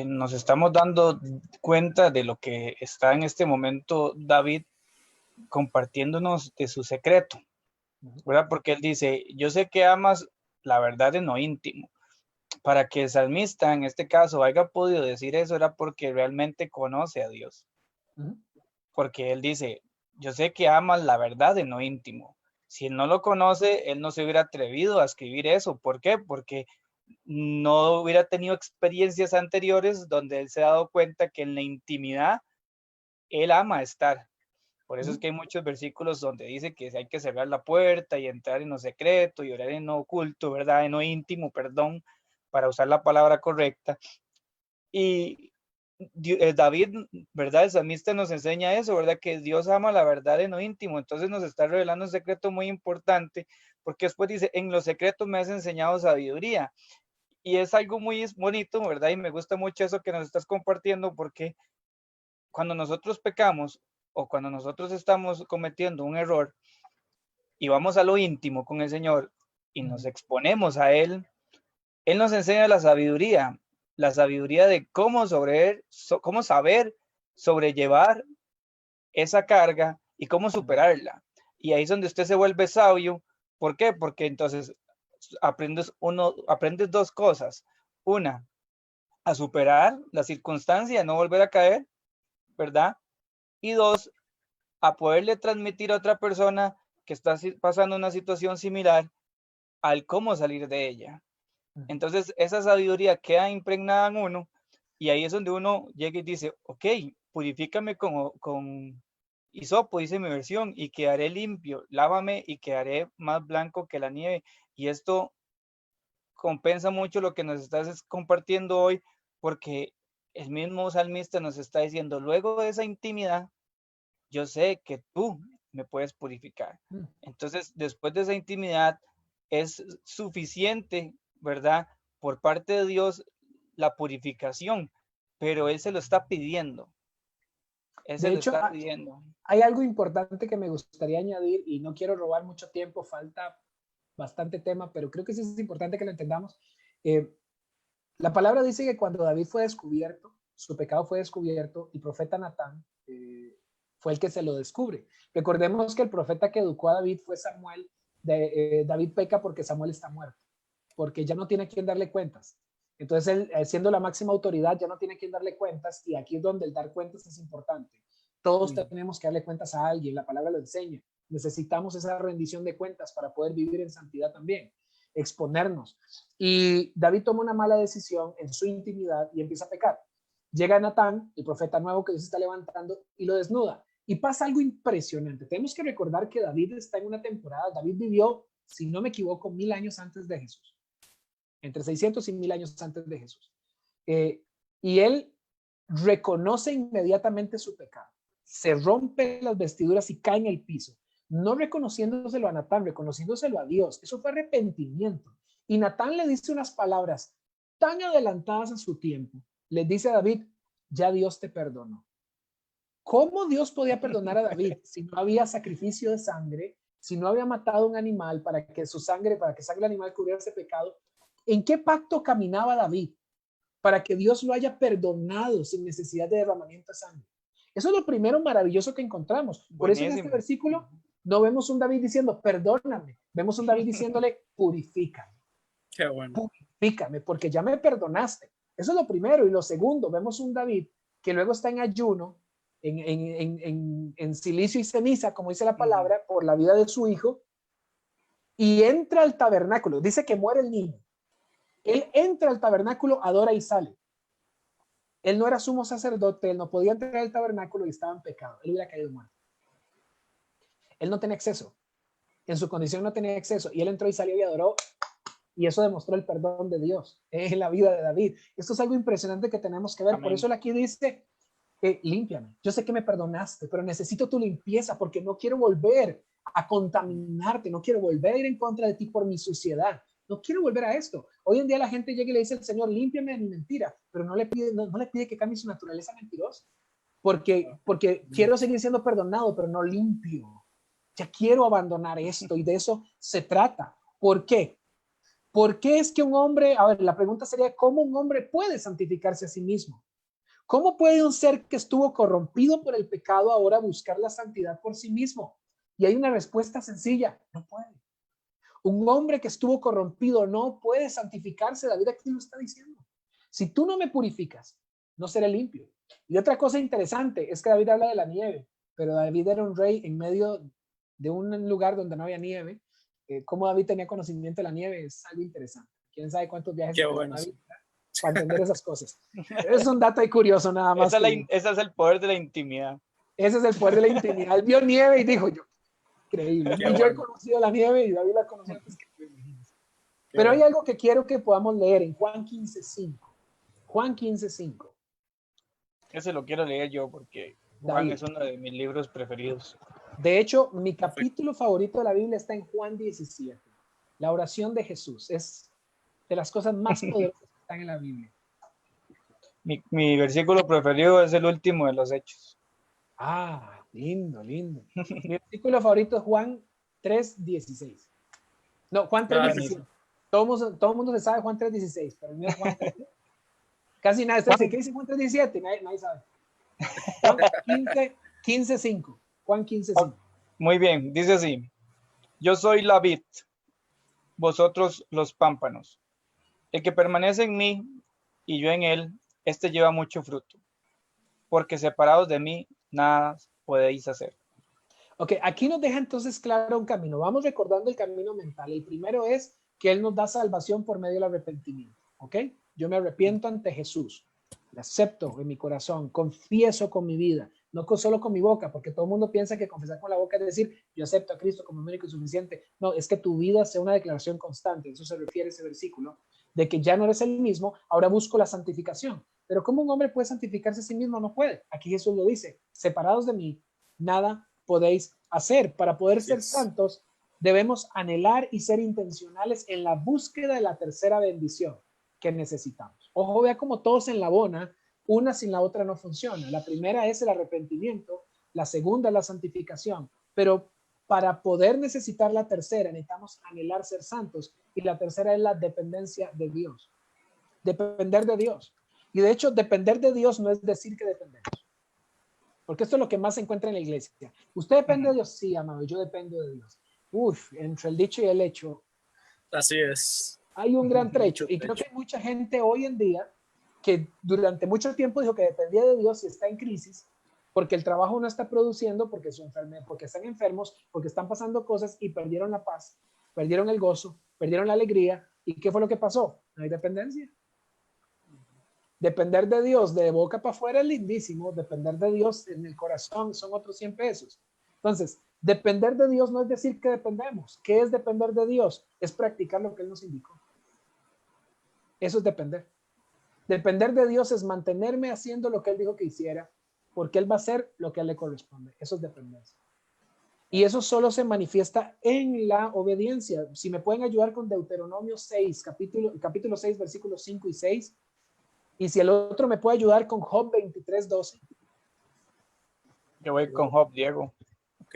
nos estamos dando cuenta de lo que está en este momento David compartiéndonos de su secreto, ¿verdad? Porque él dice, yo sé que amas la verdad en lo íntimo. Para que el salmista en este caso haya podido decir eso era porque realmente conoce a Dios. Porque él dice, yo sé que amas la verdad en lo íntimo. Si él no lo conoce, él no se hubiera atrevido a escribir eso. ¿Por qué? Porque no hubiera tenido experiencias anteriores donde él se ha dado cuenta que en la intimidad él ama estar. Por eso es que hay muchos versículos donde dice que hay que cerrar la puerta y entrar en lo secreto y orar en lo oculto, ¿verdad? En lo íntimo, perdón, para usar la palabra correcta. Y David, ¿verdad? El salmista nos enseña eso, ¿verdad? Que Dios ama la verdad en lo íntimo. Entonces nos está revelando un secreto muy importante, porque después dice, en lo secreto me has enseñado sabiduría. Y es algo muy bonito, ¿verdad? Y me gusta mucho eso que nos estás compartiendo, porque cuando nosotros pecamos o cuando nosotros estamos cometiendo un error y vamos a lo íntimo con el Señor y nos exponemos a Él, Él nos enseña la sabiduría de cómo saber sobrellevar esa carga y cómo superarla. Y ahí es donde usted se vuelve sabio. ¿Por qué? Porque entonces aprendes 2 cosas. Una, a superar la circunstancia, no volver a caer, ¿verdad? Y 2, a poderle transmitir a otra persona que está pasando una situación similar al cómo salir de ella. Entonces, esa sabiduría queda impregnada en uno y ahí es donde uno llega y dice, ok, purifícame con hisopo, dice mi versión, y quedaré limpio, lávame y quedaré más blanco que la nieve. Y esto compensa mucho lo que nos estás compartiendo hoy, porque el mismo salmista nos está diciendo, luego de esa intimidad, yo sé que tú me puedes purificar. Entonces, después de esa intimidad, es suficiente, ¿verdad? Por parte de Dios, la purificación, pero Él se lo está pidiendo. Él se De lo hecho, está pidiendo. hay algo importante que me gustaría añadir y no quiero robar mucho tiempo, falta bastante tema, pero creo que sí es importante que lo entendamos. La palabra dice que cuando David fue descubierto, su pecado fue descubierto, el profeta Natán fue el que se lo descubre. Recordemos que el profeta que educó a David fue Samuel. David peca porque Samuel está muerto, porque ya no tiene a quien darle cuentas. Entonces él, siendo la máxima autoridad, ya no tiene a quien darle cuentas, y aquí es donde el dar cuentas es importante. Todos tenemos que darle cuentas a alguien, la palabra lo enseña. Necesitamos esa rendición de cuentas para poder vivir en santidad también, exponernos. Y David toma una mala decisión en su intimidad y empieza a pecar. Llega Natán, el profeta nuevo que Dios está levantando, y lo desnuda. Y pasa algo impresionante. Tenemos que recordar que David está en una temporada, David vivió, si no me equivoco, 1000 años antes de Jesús. Entre 600 y 1000 años antes de Jesús. Y él reconoce inmediatamente su pecado. Se rompe las vestiduras y cae en el piso. No reconociéndoselo a Natán, reconociéndoselo a Dios. Eso fue arrepentimiento. Y Natán le dice unas palabras tan adelantadas a su tiempo. Le dice a David, ya Dios te perdonó. ¿Cómo Dios podía perdonar a David si no había sacrificio de sangre, si no había matado un animal para que su sangre, para que sangre del animal cubriera ese pecado? ¿En qué pacto caminaba David para que Dios lo haya perdonado sin necesidad de derramamiento de sangre? Eso es lo primero maravilloso que encontramos. Por eso en este versículo no vemos un David diciendo, perdóname. Vemos un David diciéndole, purifícame. Qué bueno. Purifícame, porque ya me perdonaste. Eso es lo primero. Y lo segundo, vemos un David que luego está en ayuno, en silicio y ceniza, como dice la palabra, por la vida de su hijo, y entra al tabernáculo. Dice que muere el niño. Él entra al tabernáculo, adora y sale. Él no era sumo sacerdote, él no podía entrar al tabernáculo y estaba en pecado. Él hubiera caído muerto. Él no tenía acceso. En su condición no tenía acceso. Y él entró y salió y adoró. Y eso demostró el perdón de Dios en la vida de David. Esto es algo impresionante que tenemos que ver. Amén. Por eso él aquí dice, límpiame. Yo sé que me perdonaste, pero necesito tu limpieza porque no quiero volver a contaminarte. No quiero volver a ir en contra de ti por mi suciedad. No quiero volver a esto. Hoy en día la gente llega y le dice al Señor, límpiame de mi mentira, pero no le pide que cambie su naturaleza mentirosa. Porque quiero seguir siendo perdonado, pero no limpio. Ya quiero abandonar esto y de eso se trata. ¿Por qué? ¿Por qué es que un hombre, a ver, la pregunta sería, ¿cómo un hombre puede santificarse a sí mismo? ¿Cómo puede un ser que estuvo corrompido por el pecado ahora buscar la santidad por sí mismo? Y hay una respuesta sencilla, no puede. Un hombre que estuvo corrompido no puede santificarse. David aquí lo está diciendo. Si tú no me purificas, no seré limpio. Y otra cosa interesante es que David habla de la nieve, pero David era un rey en medio de un lugar donde no había nieve. Cómo David tenía conocimiento de la nieve es algo interesante. ¿Quién sabe cuántos viajes bueno, David para entender esas cosas? Es un dato ahí curioso nada más. Ese es el poder de la intimidad. Ese es el poder de la intimidad. Él vio nieve y dijo yo, increíble. Y yo he conocido la nieve y David la conoció antes que yo, imagínense. Pero hay algo que quiero que podamos leer en Juan 15:5. Juan 15:5. Ese lo quiero leer yo porque Juan David es uno de mis libros preferidos. De hecho, mi capítulo favorito de la Biblia está en Juan 17. La oración de Jesús es de las cosas más poderosas que están en la Biblia. Mi versículo preferido es el último de los Hechos. Ah, lindo, lindo. Mi versículo favorito es Juan 3:16. No, Juan 3:17. Todo el mundo se sabe Juan 3:16, pero el mío es Juan 3. Casi nadie sabe. ¿Qué dice Juan 3:17? Nadie sabe. Juan 15:5. Juan 15:5. Muy bien, dice así. Yo soy la vid, vosotros los pámpanos. El que permanece en mí y yo en él, este lleva mucho fruto. Porque separados de mí, nada podéis hacer. Ok, aquí nos deja entonces claro un camino. Vamos recordando el camino mental. El primero es que Él nos da salvación por medio del arrepentimiento. Ok, yo me arrepiento ante Jesús. Le acepto en mi corazón, confieso con mi vida, no solo con mi boca, porque todo el mundo piensa que confesar con la boca es decir, yo acepto a Cristo como único y suficiente. No, es que tu vida sea una declaración constante. Eso se refiere a ese versículo, de que ya no eres el mismo, ahora busco la santificación. pero ¿cómo un hombre puede santificarse a sí mismo? No puede. Aquí Jesús lo dice, separados de mí, nada podéis hacer. Para poder ser santos, debemos anhelar y ser intencionales en la búsqueda de la tercera bendición que necesitamos. Ojo, vea como todos en la bona, una sin la otra no funciona. La primera es el arrepentimiento, la segunda es la santificación, pero para poder necesitar la tercera necesitamos anhelar ser santos, y la tercera es la dependencia de Dios. Depender de Dios. Y de hecho, depender de Dios no es decir que dependemos, porque esto es lo que más se encuentra en la iglesia. ¿Usted depende de Dios? Sí, amado, yo dependo de Dios. Uf, entre el dicho y el hecho. Así es. Hay un gran trecho. Y creo que hay mucha gente hoy en día que durante mucho tiempo dijo que dependía de Dios y está en crisis porque el trabajo no está produciendo, porque están enfermos, porque están pasando cosas y perdieron la paz, perdieron el gozo, perdieron la alegría. ¿Y qué fue lo que pasó? No hay dependencia. Depender de Dios de boca para afuera es lindísimo, depender de Dios en el corazón son otros 100 pesos. Entonces, depender de Dios no es decir que dependemos. ¿Qué es depender de Dios? Es practicar lo que Él nos indicó. Eso es depender. Depender de Dios es mantenerme haciendo lo que Él dijo que hiciera, porque Él va a hacer lo que a Él le corresponde. Eso es dependencia. Y eso solo se manifiesta en la obediencia. Si me pueden ayudar con Deuteronomio 6, capítulo 6, versículos 5 y 6. Y si el otro me puede ayudar con Job 23, 12. Yo voy con Job, Diego. Ok.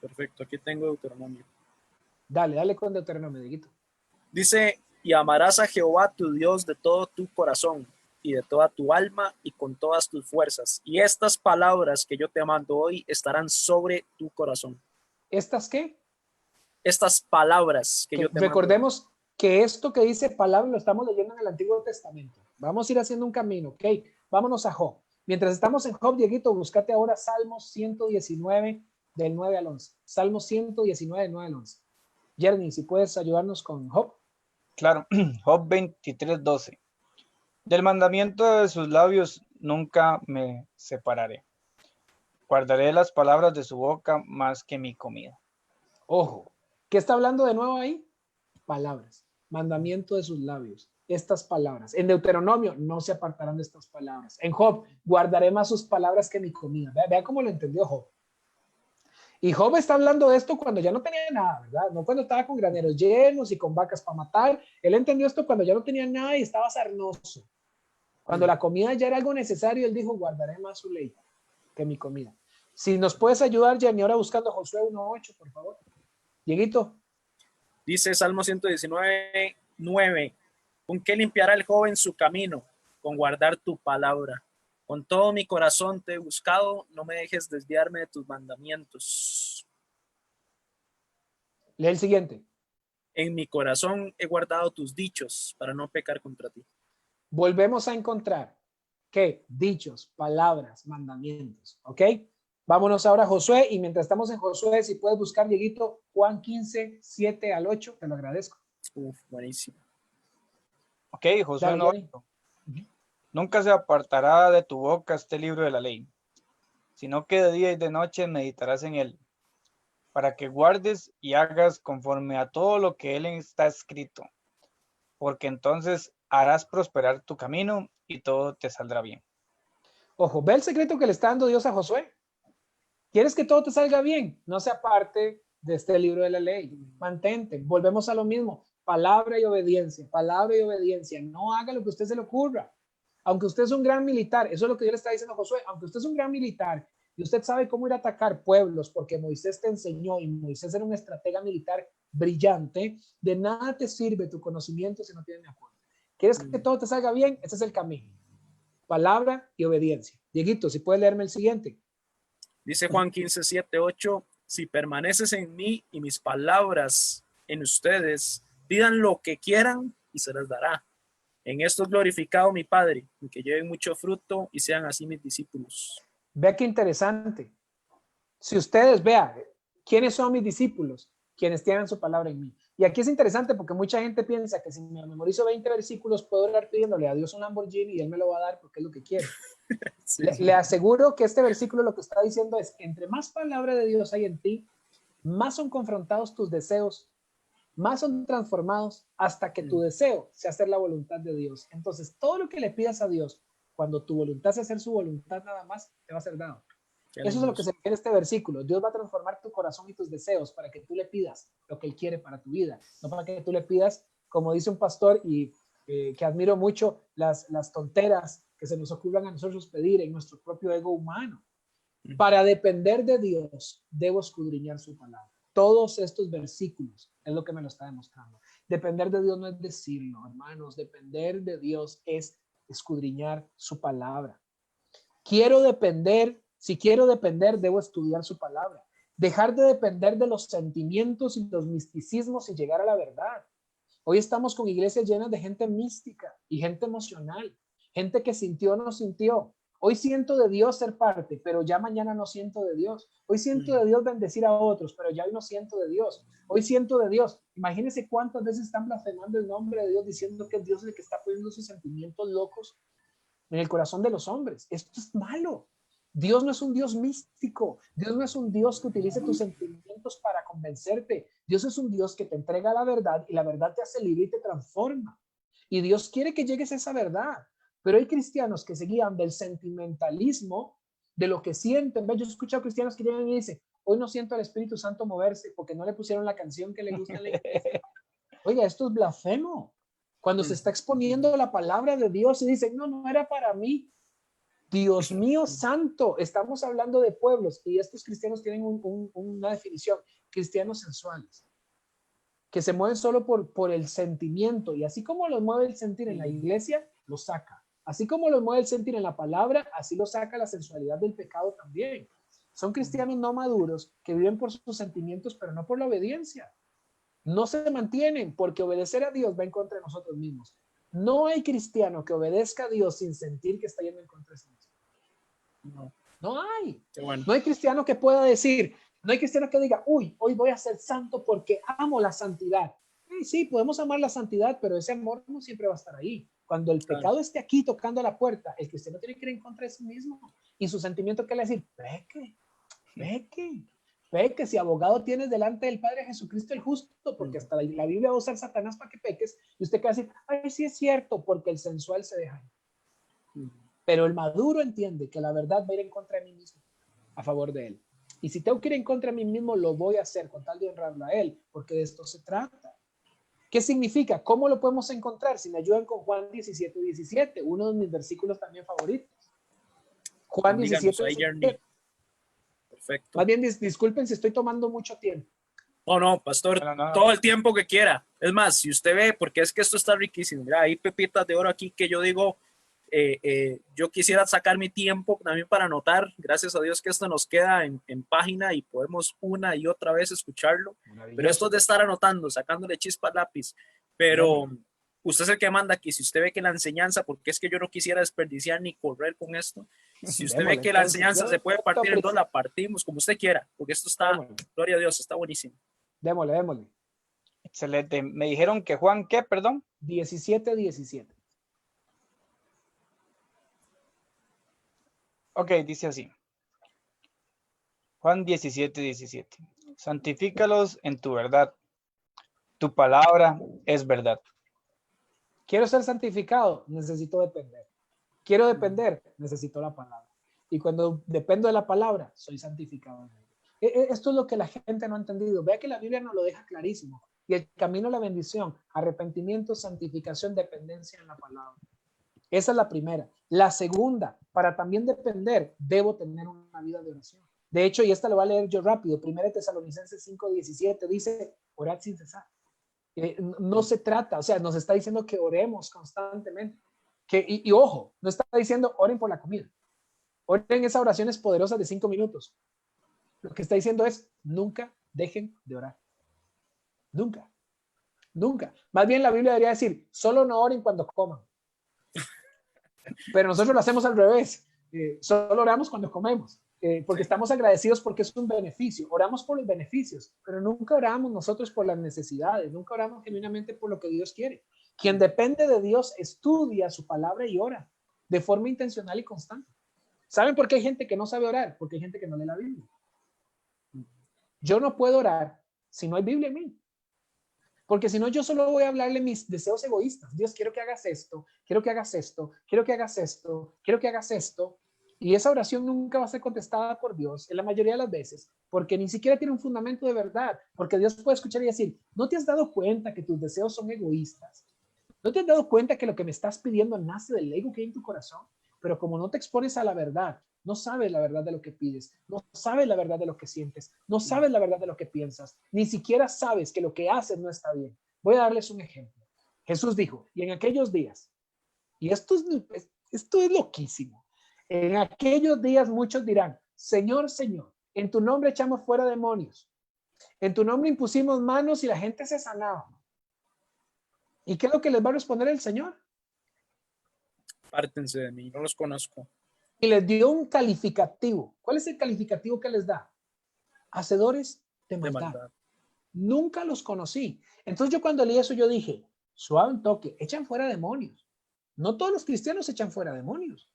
Perfecto, aquí tengo Deuteronomio. Dale con Deuteronomio, Dieguito. Dice, y amarás a Jehová tu Dios de todo tu corazón y de toda tu alma y con todas tus fuerzas. Y estas palabras que yo te mando hoy estarán sobre tu corazón. ¿Estas qué? Estas palabras que yo te recordemos mando. Que esto que dice palabra lo estamos leyendo en el Antiguo Testamento. Vamos a ir haciendo un camino, ¿ok? Vámonos a Job. Mientras estamos en Job, Dieguito, búscate ahora Salmos 119 del 9 al 11. Salmos 119 del 9 al 11. Jeremy, si puedes ayudarnos con Job. Claro, Job 23, 12. Del mandamiento de sus labios nunca me separaré. Guardaré las palabras de su boca más que mi comida. Ojo, ¿qué está hablando de nuevo ahí? Palabras, mandamiento de sus labios, estas palabras. En Deuteronomio, no se apartarán de estas palabras. En Job, guardaré más sus palabras que mi comida. Vea cómo lo entendió Job. Y Job está hablando de esto cuando ya no tenía nada, ¿verdad? No cuando estaba con graneros llenos y con vacas para matar. Él entendió esto cuando ya no tenía nada y estaba sarnoso. Cuando la comida ya era algo necesario, él dijo, guardaré más su ley que mi comida. Si nos puedes ayudar, Jenny, ahora buscando Josué 1.8, por favor. Dieguito. Dice Salmo 119, 9. ¿Con qué limpiará el joven su camino? Con guardar tu palabra. Con todo mi corazón te he buscado, no me dejes desviarme de tus mandamientos. Lee el siguiente. En mi corazón he guardado tus dichos para no pecar contra ti. Volvemos a encontrar ¿qué? Dichos, palabras, mandamientos. ¿Ok? Vámonos ahora a Josué, y mientras estamos en Josué, si puedes buscar, Dieguito, Juan 15, 7 al 8, te lo agradezco. Buenísimo. Ok, Josué 1:8. Nunca se apartará de tu boca este libro de la ley, sino que de día y de noche meditarás en él, para que guardes y hagas conforme a todo lo que él está escrito, porque entonces harás prosperar tu camino y todo te saldrá bien. Ojo, ve el secreto que le está dando Dios a Josué. ¿Quieres que todo te salga bien? No se aparte de este libro de la ley. Mantente. Volvemos a lo mismo. Palabra y obediencia. Palabra y obediencia. No haga lo que a usted se le ocurra. Aunque usted es un gran militar, eso es lo que Dios le está diciendo a Josué. Aunque usted es un gran militar y usted sabe cómo ir a atacar pueblos porque Moisés te enseñó, y Moisés era un estratega militar brillante, de nada te sirve tu conocimiento si no tienes mi apoyo. ¿Quieres que todo te salga bien? Ese es el camino. Palabra y obediencia. Dieguito, si puedes leerme el siguiente. Dice Juan 15, 7, 8, si permaneces en mí y mis palabras en ustedes, pidan lo que quieran y se les dará. En esto es glorificado mi Padre, en que lleven mucho fruto y sean así mis discípulos. Vea qué interesante. Si ustedes vean, ¿quiénes son mis discípulos? Quienes tienen su palabra en mí. Y aquí es interesante porque mucha gente piensa que si me memorizo 20 versículos puedo orar pidiéndole a Dios un Lamborghini y Él me lo va a dar porque es lo que quiere. Sí. Le aseguro que este versículo lo que está diciendo es, entre más palabra de Dios hay en ti, más son confrontados tus deseos más son transformados hasta que tu deseo sea hacer la voluntad de Dios. Entonces, todo lo que le pidas a Dios, cuando tu voluntad sea hacer su voluntad nada más, te va a ser dado. Eso es lo que se refiere a este versículo. Dios va a transformar tu corazón y tus deseos para que tú le pidas lo que Él quiere para tu vida. No para que tú le pidas, como dice un pastor, y que admiro mucho, las tonteras que se nos ocurran a nosotros pedir en nuestro propio ego humano. Para depender de Dios, debo escudriñar su palabra. Todos estos versículos es lo que me lo está demostrando. Depender de Dios no es decirlo, hermanos. Depender de Dios es escudriñar su palabra. Si quiero depender, debo estudiar su palabra. Dejar de depender de los sentimientos y los misticismos y llegar a la verdad. Hoy estamos con iglesias llenas de gente mística y gente emocional, gente que sintió o no sintió. Hoy siento de Dios ser parte, pero ya mañana no siento de Dios. Hoy siento de Dios bendecir a otros, pero ya hoy no siento de Dios. Hoy siento de Dios. Imagínense cuántas veces están blasfemando el nombre de Dios, diciendo que Dios es el que está poniendo sus sentimientos locos en el corazón de los hombres. Esto es malo. Dios no es un Dios místico. Dios no es un Dios que utilice tus sentimientos para convencerte. Dios es un Dios que te entrega la verdad y la verdad te hace libre y te transforma. Y Dios quiere que llegues a esa verdad. Pero hay cristianos que se guían del sentimentalismo, de lo que sienten. Yo he escuchado cristianos que llegan y dicen, hoy no siento al Espíritu Santo moverse porque no le pusieron la canción que le gusta a la iglesia. Oiga, esto es blasfemo. Cuando se está exponiendo la palabra de Dios y dicen, no, no era para mí. Dios mío santo, estamos hablando de pueblos y estos cristianos tienen una definición, cristianos sensuales, que se mueven solo por el sentimiento, y así como los mueve el sentir en la iglesia, lo saca. Así como los mueve el sentir en la palabra, así lo saca la sensualidad del pecado también. Son cristianos no maduros que viven por sus sentimientos, pero no por la obediencia. No se mantienen, porque obedecer a Dios va en contra de nosotros mismos. No hay cristiano que obedezca a Dios sin sentir que está yendo en contra de sí mismo. No hay. Bueno. No hay cristiano que pueda decir, no hay cristiano que diga, uy, hoy voy a ser santo porque amo la santidad. Sí, podemos amar la santidad, pero ese amor no siempre va a estar ahí. Cuando el pecado esté aquí tocando la puerta, el cristiano tiene que ir en contra de sí mismo. Y su sentimiento que le decir, peque, si abogado tienes delante del Padre Jesucristo el justo, porque hasta la Biblia va a usar Satanás para que peques, y usted que va a decir, ay, sí es cierto, porque el sensual se deja. Pero el maduro entiende que la verdad va a ir en contra de mí mismo, a favor de él. Y si tengo que ir en contra de mí mismo, lo voy a hacer con tal de honrarlo a él, porque de esto se trata. ¿Qué significa? ¿Cómo lo podemos encontrar? Si me ayudan con Juan 17:17, uno de mis versículos también favoritos. Juan 17:17. Perfecto. Más bien, disculpen si estoy tomando mucho tiempo. No, pastor, no. Todo el tiempo que quiera. Es más, si usted ve, porque es que esto está riquísimo. Mira, hay pepitas de oro aquí que yo digo, yo quisiera sacar mi tiempo también para anotar. Gracias a Dios que esto nos queda en página y podemos una y otra vez escucharlo. Pero esto es de estar anotando, sacándole chispa al lápiz. Pero usted es el que manda aquí. Si usted ve que la enseñanza, porque es que yo no quisiera desperdiciar ni correr con esto. Si usted ve que la enseñanza se puede partir en dos, la partimos como usted quiera, porque esto está, gloria a Dios, está buenísimo. Démosle. Excelente. Me dijeron que Juan, ¿qué? Perdón. 17:17. Ok, dice así. Juan 17:17. Santifícalos en tu verdad. Tu palabra es verdad. Quiero ser santificado, necesito depender. Quiero depender, necesito la palabra. Y cuando dependo de la palabra, soy santificado. Esto es lo que la gente no ha entendido. Vea que la Biblia nos lo deja clarísimo. Y el camino a la bendición, arrepentimiento, santificación, dependencia en la palabra. Esa es la primera. La segunda, para también depender, debo tener una vida de oración. De hecho, y esta lo voy a leer yo rápido, 1 Tesalonicenses 5:17 dice, orad sin cesar. No se trata, o sea, nos está diciendo que oremos constantemente. Y ojo, no está diciendo oren por la comida. Oren esas oraciones poderosas de 5 minutos. Lo que está diciendo es, nunca dejen de orar. Nunca. Más bien la Biblia debería decir, solo no oren cuando coman. Pero nosotros lo hacemos al revés. Solo oramos cuando comemos. Porque estamos agradecidos porque es un beneficio. Oramos por los beneficios, pero nunca oramos nosotros por las necesidades. Nunca oramos genuinamente por lo que Dios quiere. Quien depende de Dios estudia su palabra y ora de forma intencional y constante. ¿Saben por qué hay gente que no sabe orar? Porque hay gente que no lee la Biblia. Yo no puedo orar si no hay Biblia en mí. Porque si no, yo solo voy a hablarle mis deseos egoístas. Dios, quiero que hagas esto, quiero que hagas esto, quiero que hagas esto, quiero que hagas esto. Y esa oración nunca va a ser contestada por Dios en la mayoría de las veces, porque ni siquiera tiene un fundamento de verdad. Porque Dios puede escuchar y decir, ¿no te has dado cuenta que tus deseos son egoístas? ¿No te has dado cuenta que lo que me estás pidiendo nace del ego que hay en tu corazón? Pero como no te expones a la verdad, no sabes la verdad de lo que pides, no sabes la verdad de lo que sientes, no sabes la verdad de lo que piensas, ni siquiera sabes que lo que haces no está bien. Voy a darles un ejemplo. Jesús dijo, y en aquellos días, y esto es loquísimo, en aquellos días muchos dirán, Señor, Señor, en tu nombre echamos fuera demonios, en tu nombre impusimos manos y la gente se sanaba. ¿Y qué es lo que les va a responder el Señor? Apártense de mí, no los conozco. Y les dio un calificativo. ¿Cuál es el calificativo que les da? Hacedores de maldad. Nunca los conocí. Entonces yo cuando leí eso yo dije, suave un toque, echan fuera demonios. No todos los cristianos echan fuera demonios.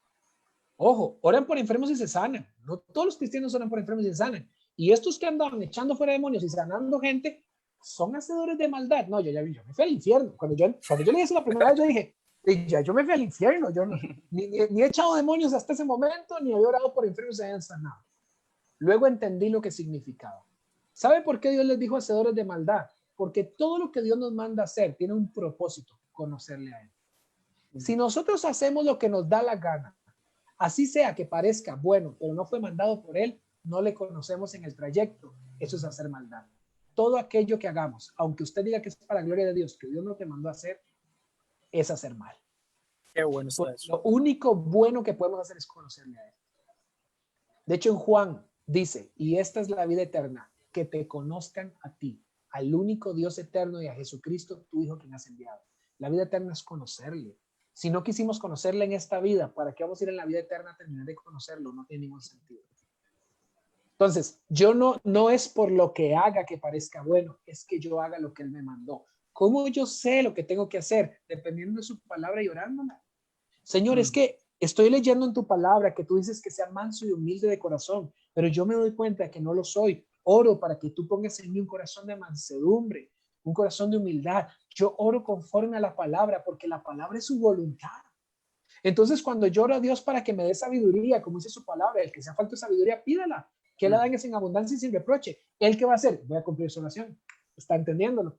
Ojo, oran por enfermos y se sanan. No todos los cristianos oran por enfermos y se sanan. Y estos que andan echando fuera demonios y sanando gente, son hacedores de maldad. No, yo me fui al infierno. Cuando yo leí eso la primera vez, yo dije, ya yo me fui al infierno. Yo no, ni he echado demonios hasta ese momento, ni había orado por enfermos y se hayan sanado. Luego entendí lo que significaba. ¿Sabe por qué Dios les dijo hacedores de maldad? Porque todo lo que Dios nos manda a hacer tiene un propósito, conocerle a Él. Si nosotros hacemos lo que nos da la gana, así sea que parezca bueno, pero no fue mandado por Él, no le conocemos en el trayecto. Eso es hacer maldad. Todo aquello que hagamos, aunque usted diga que es para la gloria de Dios, que Dios no te mandó a hacer, es hacer mal. Qué bueno está eso. Lo único bueno que podemos hacer es conocerle a Él. De hecho, en Juan dice, y esta es la vida eterna, que te conozcan a ti, al único Dios eterno y a Jesucristo, tu Hijo, quien has enviado. La vida eterna es conocerle. Si no quisimos conocerle en esta vida, ¿para qué vamos a ir en la vida eterna a terminar de conocerlo? No tiene ningún sentido. Entonces, yo no es por lo que haga que parezca bueno, es que yo haga lo que Él me mandó. ¿Cómo yo sé lo que tengo que hacer? Dependiendo de su palabra y orándola. Señor, es que estoy leyendo en tu palabra que tú dices que sea manso y humilde de corazón, pero yo me doy cuenta que no lo soy. Oro para que tú pongas en mí un corazón de mansedumbre, un corazón de humildad. Yo oro conforme a la palabra, porque la palabra es su voluntad. Entonces, cuando yo oro a Dios para que me dé sabiduría, como dice su palabra, el que sea falta de sabiduría, pídala, que la den en abundancia y sin reproche. ¿Él qué va a hacer? Voy a cumplir su oración. ¿Está entendiéndolo?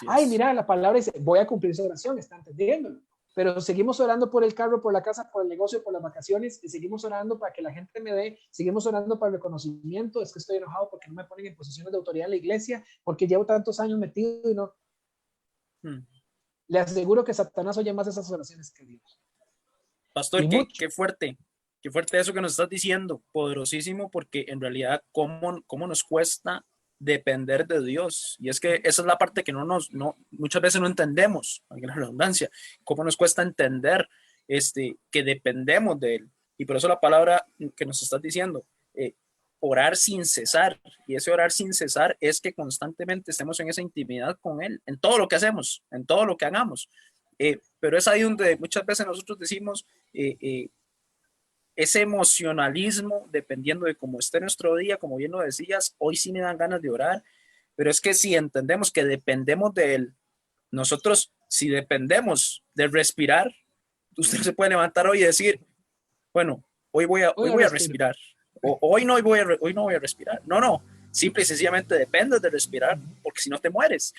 Ay, mira, la palabra dice, voy a cumplir su oración. ¿Está entendiéndolo? Pero seguimos orando por el carro, por la casa, por el negocio, por las vacaciones, y seguimos orando para que la gente me dé, seguimos orando para el reconocimiento. Es que estoy enojado porque no me ponen en posiciones de autoridad en la iglesia, porque llevo tantos años metido y no. Le aseguro que Satanás oye más esas oraciones que Dios. Pastor, qué fuerte eso que nos estás diciendo, poderosísimo, porque en realidad cómo nos cuesta depender de Dios. Y es que esa es la parte que muchas veces no entendemos, en la redundancia, cómo nos cuesta entender que dependemos de Él. Y por eso la palabra que nos estás diciendo, orar sin cesar. Y ese orar sin cesar es que constantemente estemos en esa intimidad con Él, en todo lo que hacemos, en todo lo que hagamos. Pero es ahí donde muchas veces nosotros decimos ese emocionalismo, dependiendo de cómo esté nuestro día, como bien lo decías, hoy sí me dan ganas de orar, pero es que si entendemos que dependemos de Él, nosotros si dependemos de respirar, usted se puede levantar hoy y decir, bueno, hoy voy a respirar, o hoy no voy a respirar. No, simple y sencillamente dependes de respirar, porque si no te mueres.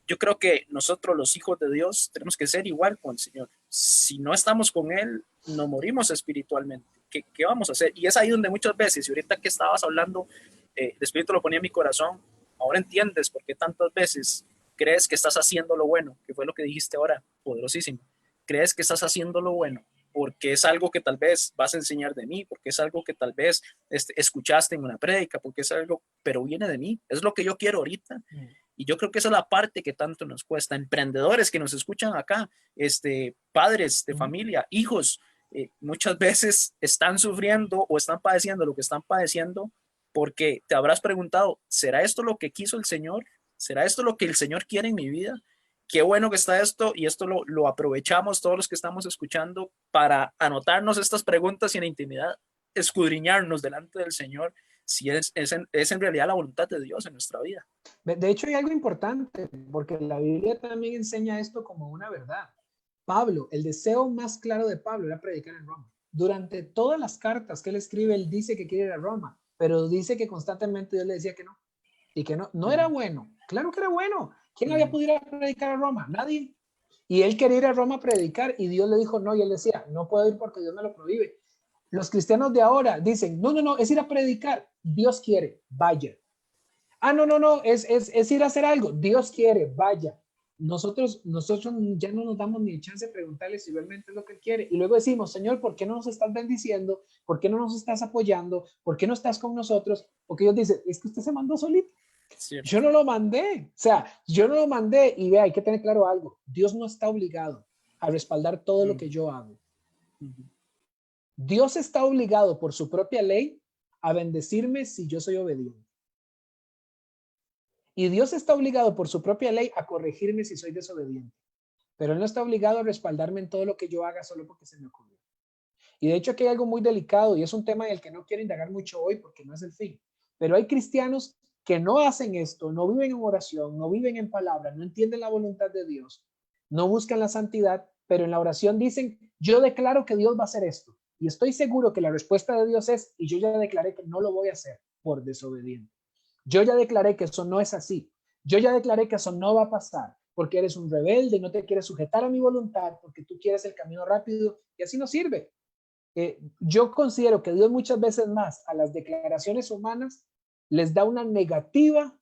Yo creo que nosotros los hijos de Dios tenemos que ser igual con el Señor. Si no estamos con Él, nos morimos espiritualmente. ¿Qué vamos a hacer? Y es ahí donde muchas veces, y ahorita que estabas hablando, el Espíritu lo ponía en mi corazón, ahora entiendes por qué tantas veces crees que estás haciendo lo bueno, que fue lo que dijiste ahora, poderosísimo. Crees que estás haciendo lo bueno porque es algo que tal vez vas a enseñar de mí, porque es algo que tal vez escuchaste en una prédica, porque es algo, pero viene de mí, es lo que yo quiero ahorita. Y yo creo que esa es la parte que tanto nos cuesta. Emprendedores que nos escuchan acá, padres de familia, hijos, muchas veces están sufriendo o están padeciendo lo que están padeciendo porque te habrás preguntado, ¿será esto lo que quiso el Señor? ¿Será esto lo que el Señor quiere en mi vida? Qué bueno que está esto y esto lo aprovechamos todos los que estamos escuchando para anotarnos estas preguntas y en la intimidad escudriñarnos delante del Señor si es en realidad la voluntad de Dios en nuestra vida. De hecho, hay algo importante, porque la Biblia también enseña esto como una verdad. Pablo, el deseo más claro de Pablo era predicar en Roma. Durante todas las cartas que él escribe, él dice que quiere ir a Roma, pero dice que constantemente Dios le decía que no, y que no era bueno. Claro que era bueno. ¿Quién había podido ir a predicar a Roma? Nadie. Y él quería ir a Roma a predicar y Dios le dijo no, y él decía, no puedo ir porque Dios me lo prohíbe. Los cristianos de ahora dicen, no, es ir a predicar. Dios quiere, vaya. No, es ir a hacer algo. Dios quiere, vaya. Nosotros ya no nos damos ni chance de preguntarle si realmente es lo que Él quiere. Y luego decimos, Señor, ¿por qué no nos estás bendiciendo? ¿Por qué no nos estás apoyando? ¿Por qué no estás con nosotros? Porque ellos dicen, es que usted se mandó solito. Cierto. Yo no lo mandé. O sea, yo no lo mandé. Y vea, hay que tener claro algo. Dios no está obligado a respaldar todo lo que yo hago. Dios está obligado por su propia ley a bendecirme si yo soy obediente. Y Dios está obligado por su propia ley a corregirme si soy desobediente. Pero Él no está obligado a respaldarme en todo lo que yo haga solo porque se me ocurrió. Y de hecho aquí hay algo muy delicado y es un tema en el que no quiero indagar mucho hoy porque no es el fin. Pero hay cristianos que no hacen esto, no viven en oración, no viven en palabra, no entienden la voluntad de Dios, no buscan la santidad, pero en la oración dicen, yo declaro que Dios va a hacer esto. Y estoy seguro que la respuesta de Dios es, y yo ya declaré que no lo voy a hacer por desobediente. Yo ya declaré que eso no es así. Yo ya declaré que eso no va a pasar porque eres un rebelde y no te quieres sujetar a mi voluntad porque tú quieres el camino rápido y así no sirve. Yo considero que Dios muchas veces más a las declaraciones humanas les da una negativa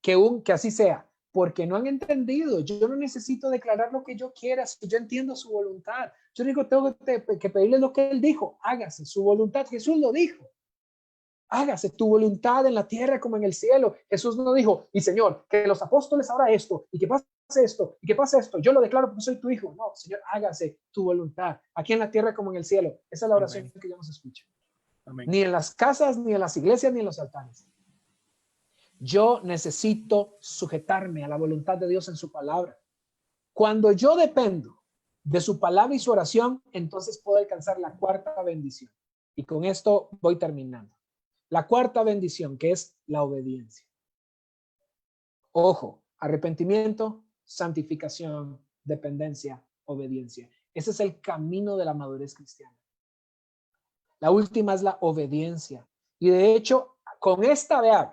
que así sea, porque no han entendido. Yo no necesito declarar lo que yo quiera si yo entiendo su voluntad. Yo digo, tengo que pedirle lo que Él dijo, hágase su voluntad. Jesús lo dijo. Hágase tu voluntad en la tierra como en el cielo. Jesús no dijo, y Señor, que los apóstoles ahora esto, y que pase esto, y que pase esto. Yo lo declaro porque soy tu hijo. No, Señor, hágase tu voluntad, aquí en la tierra como en el cielo. Esa es la oración que ya no se escucha. Amén. Ni en las casas, ni en las iglesias, ni en los altares. Yo necesito sujetarme a la voluntad de Dios en su palabra. Cuando yo dependo de su palabra y su oración, entonces puedo alcanzar la cuarta bendición. Y con esto voy terminando. La cuarta bendición, que es la obediencia. Ojo, arrepentimiento, santificación, dependencia, obediencia. Ese es el camino de la madurez cristiana. La última es la obediencia. Y de hecho, con esta, vean,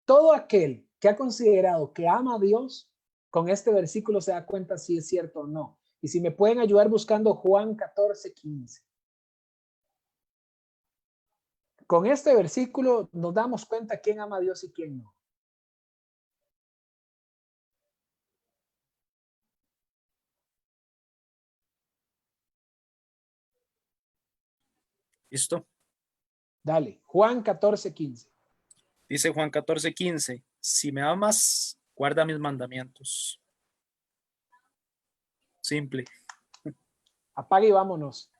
todo aquel que ha considerado que ama a Dios, con este versículo se da cuenta si es cierto o no. Y si me pueden ayudar buscando Juan 14:15. Con este versículo nos damos cuenta quién ama a Dios y quién no. ¿Listo? Dale, Juan 14:15. Dice Juan 14:15, si me amas, guarda mis mandamientos. Simple. Apague y vámonos.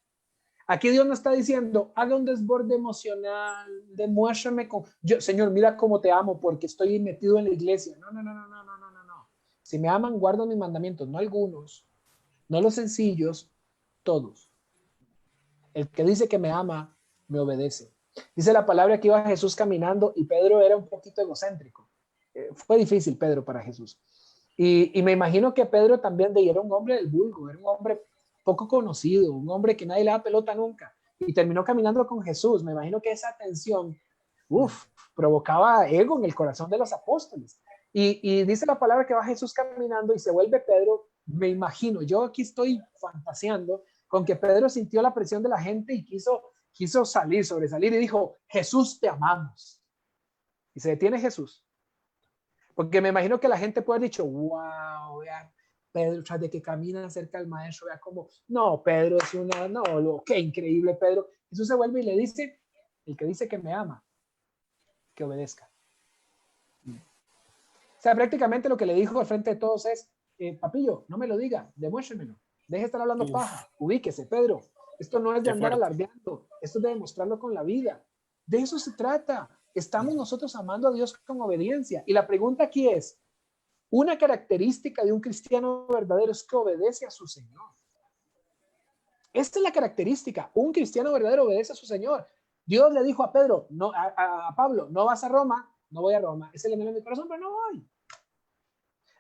Aquí Dios nos está diciendo, haga un desborde emocional, demuéstrame con yo, Señor, mira cómo te amo porque estoy metido en la iglesia. No. Si me aman, guardan mis mandamientos, no algunos, no los sencillos, todos. El que dice que me ama, me obedece. Dice la palabra que iba Jesús caminando y Pedro era un poquito egocéntrico. Fue difícil Pedro para Jesús. Y me imagino que Pedro también era un hombre del vulgo, era un hombre poco conocido, un hombre que nadie le da pelota nunca. Y terminó caminando con Jesús. Me imagino que esa tensión, provocaba ego en el corazón de los apóstoles. Y dice la palabra que va Jesús caminando y se vuelve Pedro. Me imagino, yo aquí estoy fantaseando con que Pedro sintió la presión de la gente y quiso sobresalir y dijo, Jesús, te amamos. Y se detiene Jesús. Porque me imagino que la gente puede haber dicho, wow, vea, Pedro, tras de que camina cerca del maestro, vea cómo, no, Pedro es qué increíble Pedro. Jesús se vuelve y le dice, el que dice que me ama, que obedezca. O sea, prácticamente lo que le dijo al frente de todos es, papillo, no me lo diga, demuéstremelo. Deje de estar hablando paja, ubíquese, Pedro. Esto no es de andar alardeando, esto es de demostrarlo con la vida. De eso se trata. Estamos nosotros amando a Dios con obediencia. Y la pregunta aquí es, una característica de un cristiano verdadero es que obedece a su Señor. Esta es la característica. Un cristiano verdadero obedece a su Señor. Dios le dijo a Pedro, no, a Pablo, no vas a Roma, no voy a Roma. Es el anhelo de mi corazón, pero no voy.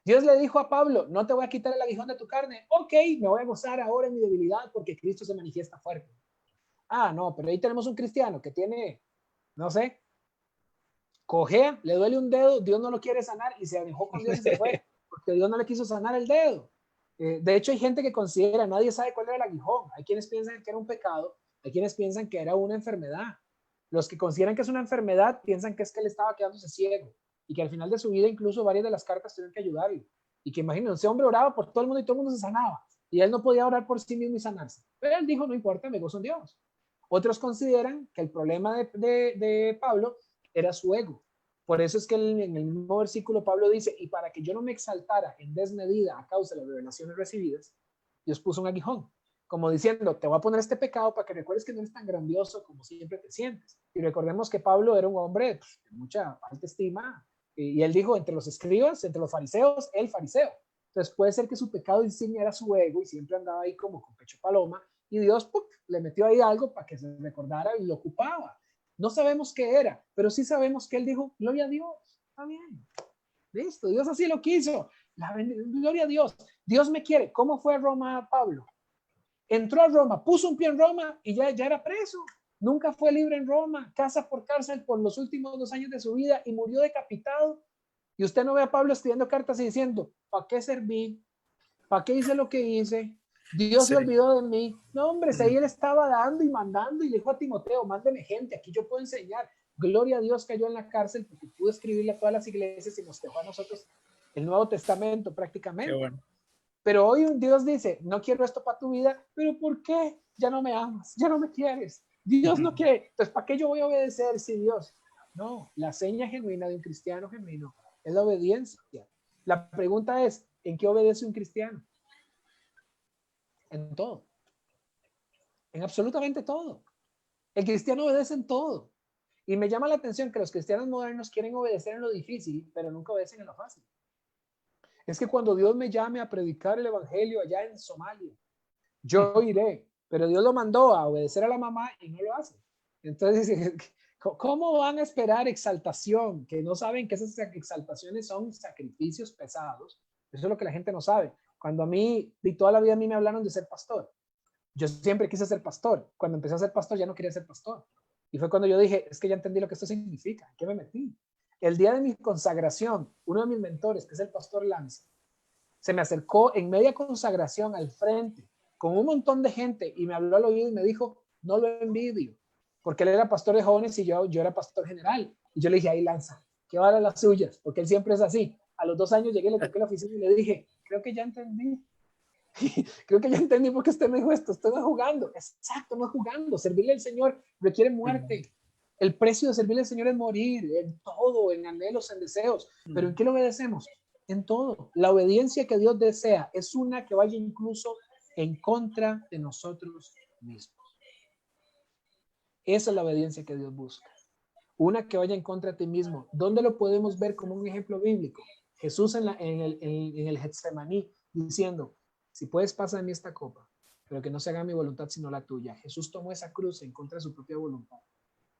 Dios le dijo a Pablo, no te voy a quitar el aguijón de tu carne. Ok, me voy a gozar ahora en mi debilidad porque Cristo se manifiesta fuerte. Ah, no, pero ahí tenemos un cristiano que tiene, no sé, cojea, le duele un dedo, Dios no lo quiere sanar y se alejó con Dios y se fue porque Dios no le quiso sanar el dedo. De hecho, hay gente que considera, nadie sabe cuál era el aguijón. Hay quienes piensan que era un pecado, hay quienes piensan que era una enfermedad. Los que consideran que es una enfermedad piensan que es que él estaba quedándose ciego y que al final de su vida incluso varias de las cartas tuvieron que ayudarle. Y que imagínense, ese hombre oraba por todo el mundo y todo el mundo se sanaba. Y él no podía orar por sí mismo y sanarse. Pero él dijo, no importa, me gozo en Dios. Otros consideran que el problema de Pablo era su ego. Por eso es que en el mismo versículo Pablo dice, y para que yo no me exaltara en desmedida a causa de las revelaciones recibidas, Dios puso un aguijón, como diciendo, te voy a poner este pecado para que recuerdes que no eres tan grandioso como siempre te sientes. Y recordemos que Pablo era un hombre de mucha alta estima, y él dijo, entre los escribas, entre los fariseos, el fariseo. Entonces puede ser que su pecado insignia era su ego y siempre andaba ahí como con pecho paloma, y Dios le metió ahí algo para que se recordara y lo ocupaba. No sabemos qué era, pero sí sabemos que él dijo, gloria a Dios, está bien, listo, Dios así lo quiso, gloria a Dios, Dios me quiere. ¿Cómo fue a Roma Pablo? Entró a Roma, puso un pie en Roma y ya era preso, nunca fue libre en Roma, casa por cárcel por los últimos 2 años de su vida y murió decapitado. Y usted no ve a Pablo escribiendo cartas y diciendo, ¿para qué serví? ¿Para qué hice lo que hice? Dios se olvidó de mí. No, hombre, ahí él estaba dando y mandando y le dijo a Timoteo, mándeme gente, aquí yo puedo enseñar. Gloria a Dios cayó en la cárcel porque pudo escribirle a todas las iglesias y nos dejó a nosotros el Nuevo Testamento prácticamente. Bueno. Pero hoy Dios dice, no quiero esto para tu vida, pero ¿por qué? Ya no me amas, ya no me quieres. Dios no quiere. Entonces, ¿para qué yo voy a obedecer si Dios? No, la seña genuina de un cristiano genuino es la obediencia. La pregunta es, ¿en qué obedece un cristiano? En todo. En absolutamente todo. El cristiano obedece en todo. Y me llama la atención que los cristianos modernos quieren obedecer en lo difícil, pero nunca obedecen en lo fácil. Es que cuando Dios me llame a predicar el evangelio allá en Somalia, yo iré, pero Dios lo mandó a obedecer a la mamá y no lo hace. Entonces, ¿cómo van a esperar exaltación? Que no saben que esas exaltaciones son sacrificios pesados. Eso es lo que la gente no sabe. Cuando a mí, y toda la vida a mí me hablaron de ser pastor. Yo siempre quise ser pastor. Cuando empecé a ser pastor ya no quería ser pastor. Y fue cuando yo dije, es que ya entendí lo que esto significa. ¿Qué me metí? El día de mi consagración, uno de mis mentores, que es el pastor Lance, se me acercó en media consagración al frente con un montón de gente y me habló al oído y me dijo, no lo envidio, porque él era pastor de jóvenes y yo era pastor general. Y yo le dije, ahí Lanza, que vale las suyas, porque él siempre es así. A los 2 años llegué, le toqué la oficina y le dije, creo que ya entendí. Creo que ya entendí por qué usted me dijo esto. Usted no es jugando. Exacto, no es jugando. Servirle al Señor requiere muerte. El precio de servirle al Señor es morir en todo, en anhelos, en deseos. Pero ¿en qué lo obedecemos? En todo. La obediencia que Dios desea es una que vaya incluso en contra de nosotros mismos. Esa es la obediencia que Dios busca. Una que vaya en contra de ti mismo. ¿Dónde lo podemos ver como un ejemplo bíblico? Jesús en el Getsemaní diciendo, si puedes, pasa de mí esta copa, pero que no se haga mi voluntad sino la tuya. Jesús tomó esa cruz en contra de su propia voluntad,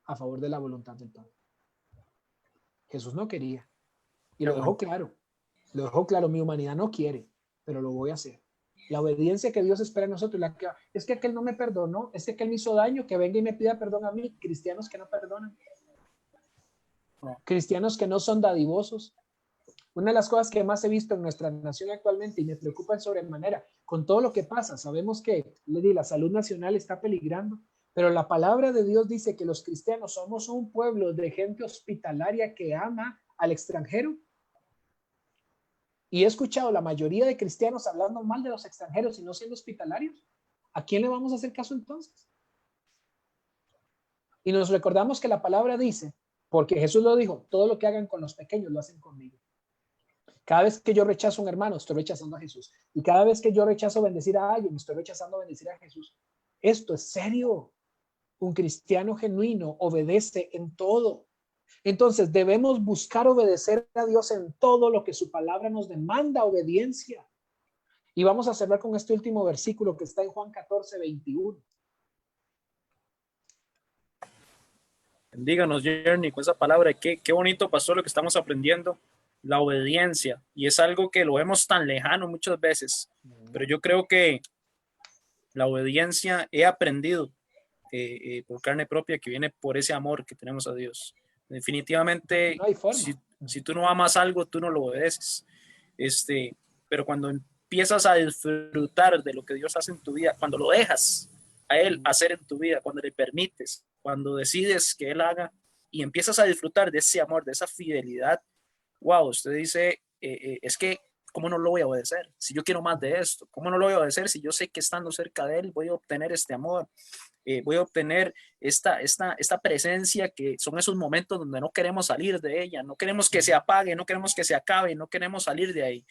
a favor de la voluntad del Padre. Jesús no quería. Y lo dejó claro. Lo dejó claro, mi humanidad no quiere, pero lo voy a hacer. La obediencia que Dios espera en nosotros, es que aquel no me perdonó, es que aquel me hizo daño, que venga y me pida perdón a mí. Cristianos que no perdonan. Cristianos que no son dadivosos. Una de las cosas que más he visto en nuestra nación actualmente y me preocupa en sobremanera, con todo lo que pasa, sabemos que la salud nacional está peligrando, pero la palabra de Dios dice que los cristianos somos un pueblo de gente hospitalaria que ama al extranjero. Y he escuchado la mayoría de cristianos hablando mal de los extranjeros y no siendo hospitalarios. ¿A quién le vamos a hacer caso entonces? Y nos recordamos que la palabra dice, porque Jesús lo dijo, todo lo que hagan con los pequeños lo hacen conmigo. Cada vez que yo rechazo a un hermano, estoy rechazando a Jesús. Y cada vez que yo rechazo bendecir a alguien, estoy rechazando bendecir a Jesús. Esto es serio. Un cristiano genuino obedece en todo. Entonces debemos buscar obedecer a Dios en todo lo que su palabra nos demanda obediencia. Y vamos a cerrar con este último versículo que está en Juan 14, 21. Bendíganos, Journey, con esa palabra. Qué bonito, pastor, lo que estamos aprendiendo, la obediencia. Y es algo que lo vemos tan lejano muchas veces. Pero yo creo que la obediencia he aprendido por carne propia que viene por ese amor que tenemos a Dios. Definitivamente, No hay forma. si tú no amas algo, tú no lo obedeces. Pero cuando empiezas a disfrutar de lo que Dios hace en tu vida, cuando lo dejas a Él hacer en tu vida, cuando le permites, cuando decides que Él haga y empiezas a disfrutar de ese amor, de esa fidelidad, wow, usted dice, es que, ¿cómo no lo voy a obedecer? Si yo quiero más de esto, ¿cómo no lo voy a obedecer si yo sé que estando cerca de Él voy a obtener este amor? Voy a obtener esta presencia que son esos momentos donde no queremos salir de ella, no queremos que se apague, no queremos que se acabe, no queremos salir de ahí.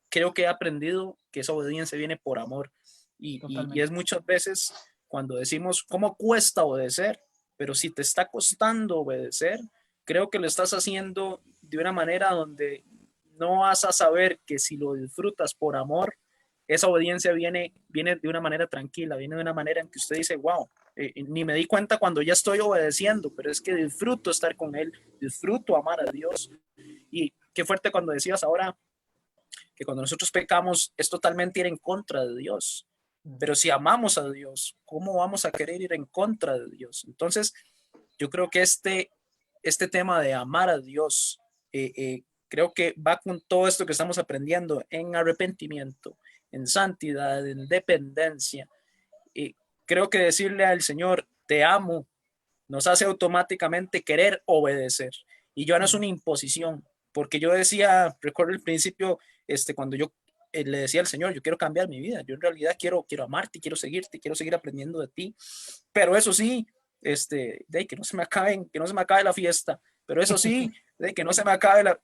Creo que he aprendido que esa obediencia viene por amor y es muchas veces cuando decimos, ¿cómo cuesta obedecer? Pero si te está costando obedecer, creo que lo estás haciendo de una manera donde no vas a saber que si lo disfrutas por amor, esa obediencia viene de una manera tranquila, viene de una manera en que usted dice, wow, ni me di cuenta cuando ya estoy obedeciendo, pero es que disfruto estar con Él, disfruto amar a Dios. Y qué fuerte cuando decías ahora que cuando nosotros pecamos es totalmente ir en contra de Dios. Pero si amamos a Dios, ¿cómo vamos a querer ir en contra de Dios? Entonces, yo creo que este tema de amar a Dios, creo que va con todo esto que estamos aprendiendo en arrepentimiento, en santidad, en dependencia. Creo que decirle al Señor, te amo, nos hace automáticamente querer obedecer. Y ya no es una imposición, porque yo decía, recuerdo el principio, cuando yo le decía al Señor, yo quiero cambiar mi vida, yo en realidad quiero amarte, quiero seguirte, quiero seguir aprendiendo de ti, pero eso sí, que no se me acabe la fiesta, pero eso sí, de que no se me acabe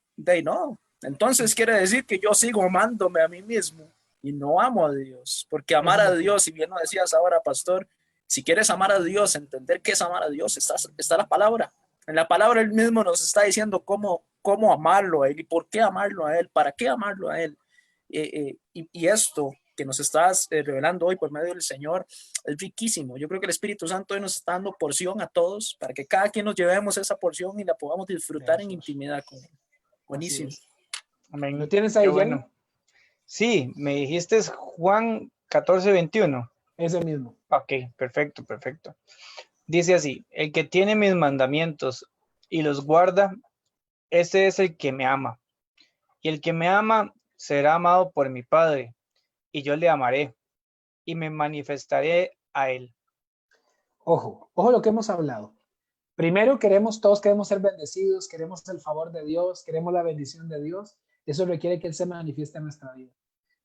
no, entonces quiere decir que yo sigo amándome a mí mismo y no amo a Dios, porque amar a Dios, si bien lo decías ahora, pastor, si quieres amar a Dios, entender qué es amar a Dios, está la palabra. En la palabra Él mismo nos está diciendo cómo amarlo a Él y por qué amarlo a Él, para qué amarlo a Él. Y esto que nos estás revelando hoy por medio del Señor es riquísimo. Yo creo que el Espíritu Santo hoy nos está dando porción a todos para que cada quien nos llevemos esa porción y la podamos disfrutar en intimidad con Él. Buenísimo. Amén. ¿Lo tienes ahí, bueno? Sí, me dijiste Juan 14:21. Ese mismo. Ok, perfecto. Dice así, el que tiene mis mandamientos y los guarda, ese es el que me ama. Y el que me ama será amado por mi Padre, y yo le amaré y me manifestaré a él. Ojo lo que hemos hablado. Primero todos queremos ser bendecidos, queremos el favor de Dios, queremos la bendición de Dios. Eso requiere que Él se manifieste en nuestra vida.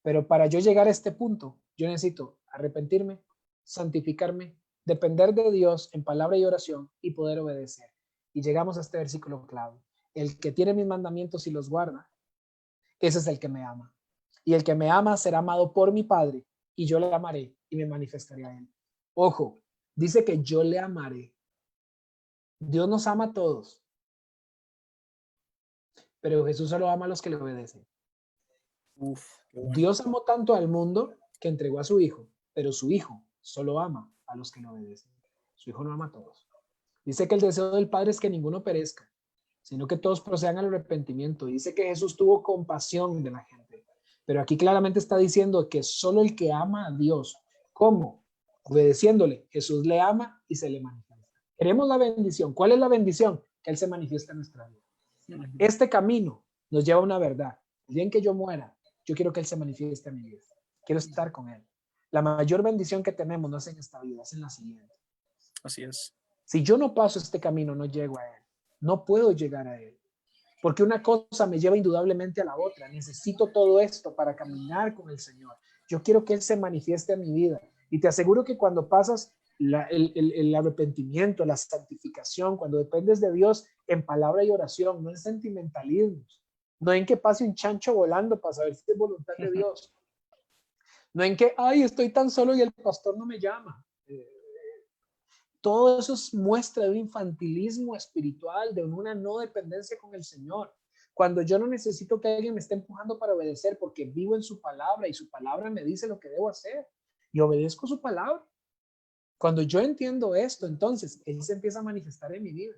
Pero para yo llegar a este punto, yo necesito arrepentirme, santificarme, depender de Dios en palabra y oración y poder obedecer. Y llegamos a este versículo clave. El que tiene mis mandamientos y los guarda, ese es el que me ama. Y el que me ama será amado por mi Padre, y yo le amaré y me manifestaré a Él. Ojo, dice que yo le amaré. Dios nos ama a todos, pero Jesús solo ama a los que le obedecen. Dios amó tanto al mundo que entregó a su Hijo, pero su Hijo solo ama a los que le obedecen. Su Hijo no ama a todos. Dice que el deseo del Padre es que ninguno perezca, sino que todos procedan al arrepentimiento. Dice que Jesús tuvo compasión de la gente, pero aquí claramente está diciendo que solo el que ama a Dios, ¿cómo? Obedeciéndole, Jesús le ama y se le manifiesta. Queremos la bendición. ¿Cuál es la bendición? Que Él se manifiesta en nuestra vida. Este camino nos lleva a una verdad. El día en que yo muera, yo quiero que Él se manifieste en mi vida. Quiero estar con Él. La mayor bendición que tenemos no es en esta vida, es en la siguiente. Así es. Si yo no paso este camino, no llego a Él. No puedo llegar a Él. Porque una cosa me lleva indudablemente a la otra. Necesito todo esto para caminar con el Señor. Yo quiero que Él se manifieste en mi vida. Y te aseguro que cuando pasas el arrepentimiento, la santificación, cuando dependes de Dios en palabra y oración, no en sentimentalismos, no en que pase un chancho volando para saber si es voluntad de Dios, no en que, ay, estoy tan solo y el pastor no me llama. Todo eso es muestra de un infantilismo espiritual, de una no dependencia con el Señor. Cuando yo no necesito que alguien me esté empujando para obedecer porque vivo en su palabra y su palabra me dice lo que debo hacer y obedezco su palabra. Cuando yo entiendo esto, entonces Él se empieza a manifestar en mi vida.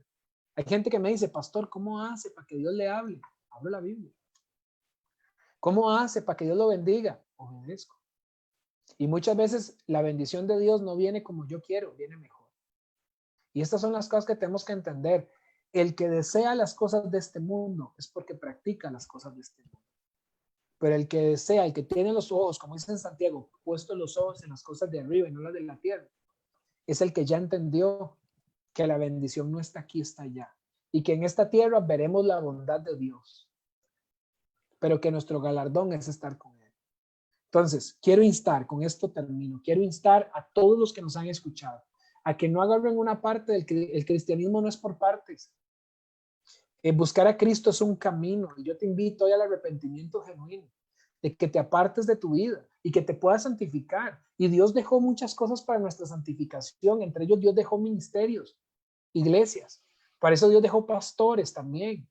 Hay gente que me dice, pastor, ¿cómo hace para que Dios le hable? Hablo la Biblia. ¿Cómo hace para que Dios lo bendiga? Obedezco. Y muchas veces la bendición de Dios no viene como yo quiero, viene mejor. Y estas son las cosas que tenemos que entender. El que desea las cosas de este mundo es porque practica las cosas de este mundo. Pero el que desea, el que tiene los ojos, como dice en Santiago, puesto los ojos en las cosas de arriba y no las de la tierra, es el que ya entendió que la bendición no está aquí, está allá. Y que en esta tierra veremos la bondad de Dios. Pero que nuestro galardón es estar con Él. Entonces, quiero instar, con esto termino, quiero instar a todos los que nos han escuchado a que no agarren una parte del que el cristianismo no es por partes. Buscar a Cristo es un camino. Y yo te invito hoy al arrepentimiento genuino, de que te apartes de tu vida y que te puedas santificar. Y Dios dejó muchas cosas para nuestra santificación. Entre ellos Dios dejó ministerios, iglesias. Para eso Dios dejó pastores también.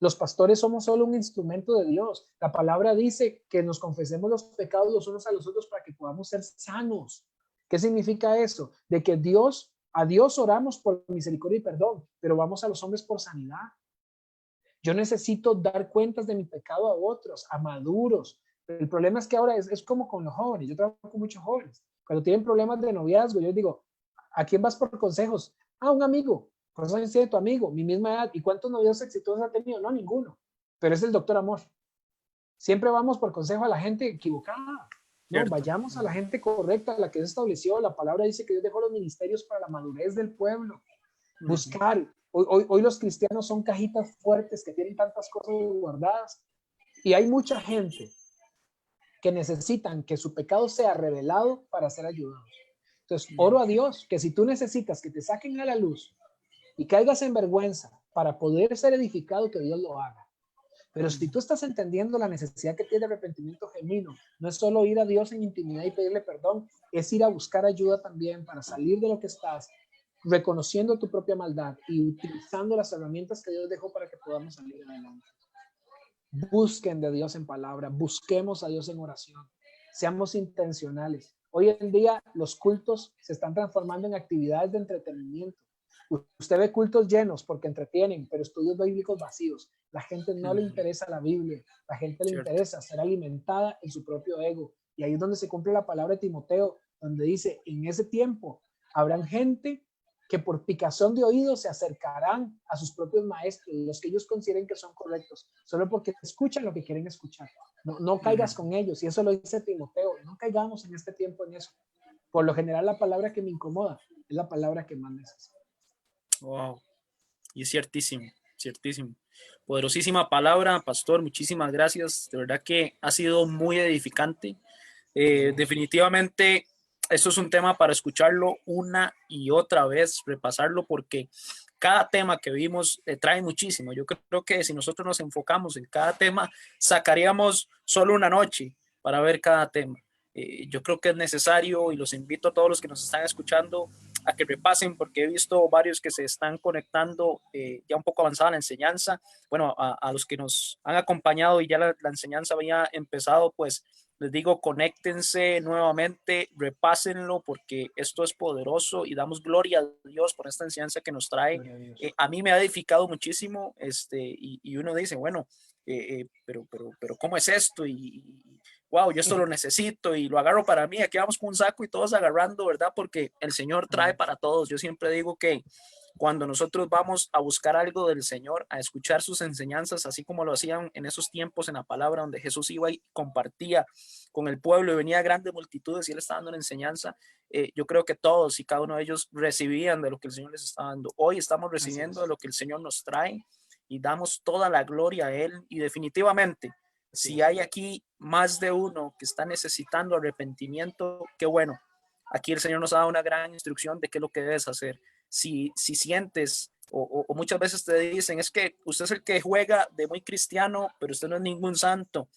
Los pastores somos solo un instrumento de Dios. La palabra dice que nos confesemos los pecados los unos a los otros para que podamos ser sanos. ¿Qué significa eso? De que a Dios oramos por misericordia y perdón, pero vamos a los hombres por sanidad. Yo necesito dar cuentas de mi pecado a otros, a maduros. El problema es que ahora es como con los jóvenes. Yo trabajo con muchos jóvenes. Cuando tienen problemas de noviazgo, yo les digo, ¿a quién vas por consejos? A un amigo. ¿Cuántos años tiene tu amigo? Mi misma edad. ¿Y cuántos novios exitosos ha tenido? No, ninguno. Pero es el doctor amor. Siempre vamos por consejo a la gente equivocada. No, vayamos a la gente correcta, a la que se estableció. La palabra dice que Dios dejó los ministerios para la madurez del pueblo. Buscar. Hoy los cristianos son cajitas fuertes que tienen tantas cosas guardadas. Y hay mucha gente que necesitan que su pecado sea revelado para ser ayudados. Entonces, oro a Dios que si tú necesitas que te saquen a la luz y caigas en vergüenza para poder ser edificado, que Dios lo haga. Pero si tú estás entendiendo la necesidad que tiene de arrepentimiento genuino, no es solo ir a Dios en intimidad y pedirle perdón, es ir a buscar ayuda también para salir de lo que estás, reconociendo tu propia maldad y utilizando las herramientas que Dios dejó para que podamos salir adelante. Busquen de Dios en palabra, busquemos a Dios en oración, seamos intencionales. Hoy en día los cultos se están transformando en actividades de entretenimiento. Usted ve cultos llenos porque entretienen, pero estudios bíblicos vacíos. La gente no le interesa la Biblia, la gente le interesa ser alimentada en su propio ego. Y ahí es donde se cumple la palabra de Timoteo, donde dice, en ese tiempo habrán gente que por picazón de oídos se acercarán a sus propios maestros, los que ellos consideren que son correctos, solo porque escuchan lo que quieren escuchar. No caigas con ellos, y eso lo dice Timoteo, no caigamos en este tiempo en eso. Por lo general la palabra que me incomoda es la palabra que más necesito. Wow, y es ciertísimo, ciertísimo. Poderosísima palabra, pastor, muchísimas gracias. De verdad que ha sido muy edificante. Definitivamente, esto es un tema para escucharlo una y otra vez, repasarlo, porque cada tema que vimos trae muchísimo. Yo creo que si nosotros nos enfocamos en cada tema, sacaríamos solo una noche para ver cada tema. Yo creo que es necesario y los invito a todos los que nos están escuchando a que repasen, porque he visto varios que se están conectando ya un poco avanzada la enseñanza. Bueno, a los que nos han acompañado y ya la enseñanza había empezado, pues les digo, conéctense nuevamente, repásenlo, porque esto es poderoso y damos gloria a Dios por esta enseñanza que nos trae. A mí me ha edificado muchísimo, y uno dice, bueno, pero ¿cómo es esto? Wow, yo esto lo necesito y lo agarro para mí. Aquí vamos con un saco y todos agarrando, ¿verdad? Porque el Señor trae para todos. Yo siempre digo que cuando nosotros vamos a buscar algo del Señor, a escuchar sus enseñanzas, así como lo hacían en esos tiempos en la palabra, donde Jesús iba y compartía con el pueblo y venía grandes multitudes y él estaba dando una enseñanza, yo creo que todos y cada uno de ellos recibían de lo que el Señor les estaba dando. Hoy estamos recibiendo de lo que el Señor nos trae y damos toda la gloria a Él. Y definitivamente, si hay aquí más de uno que está necesitando arrepentimiento, qué bueno. Aquí el Señor nos ha dado una gran instrucción de qué es lo que debes hacer. Si sientes o muchas veces te dicen, es que usted es el que juega de muy cristiano, pero usted no es ningún santo.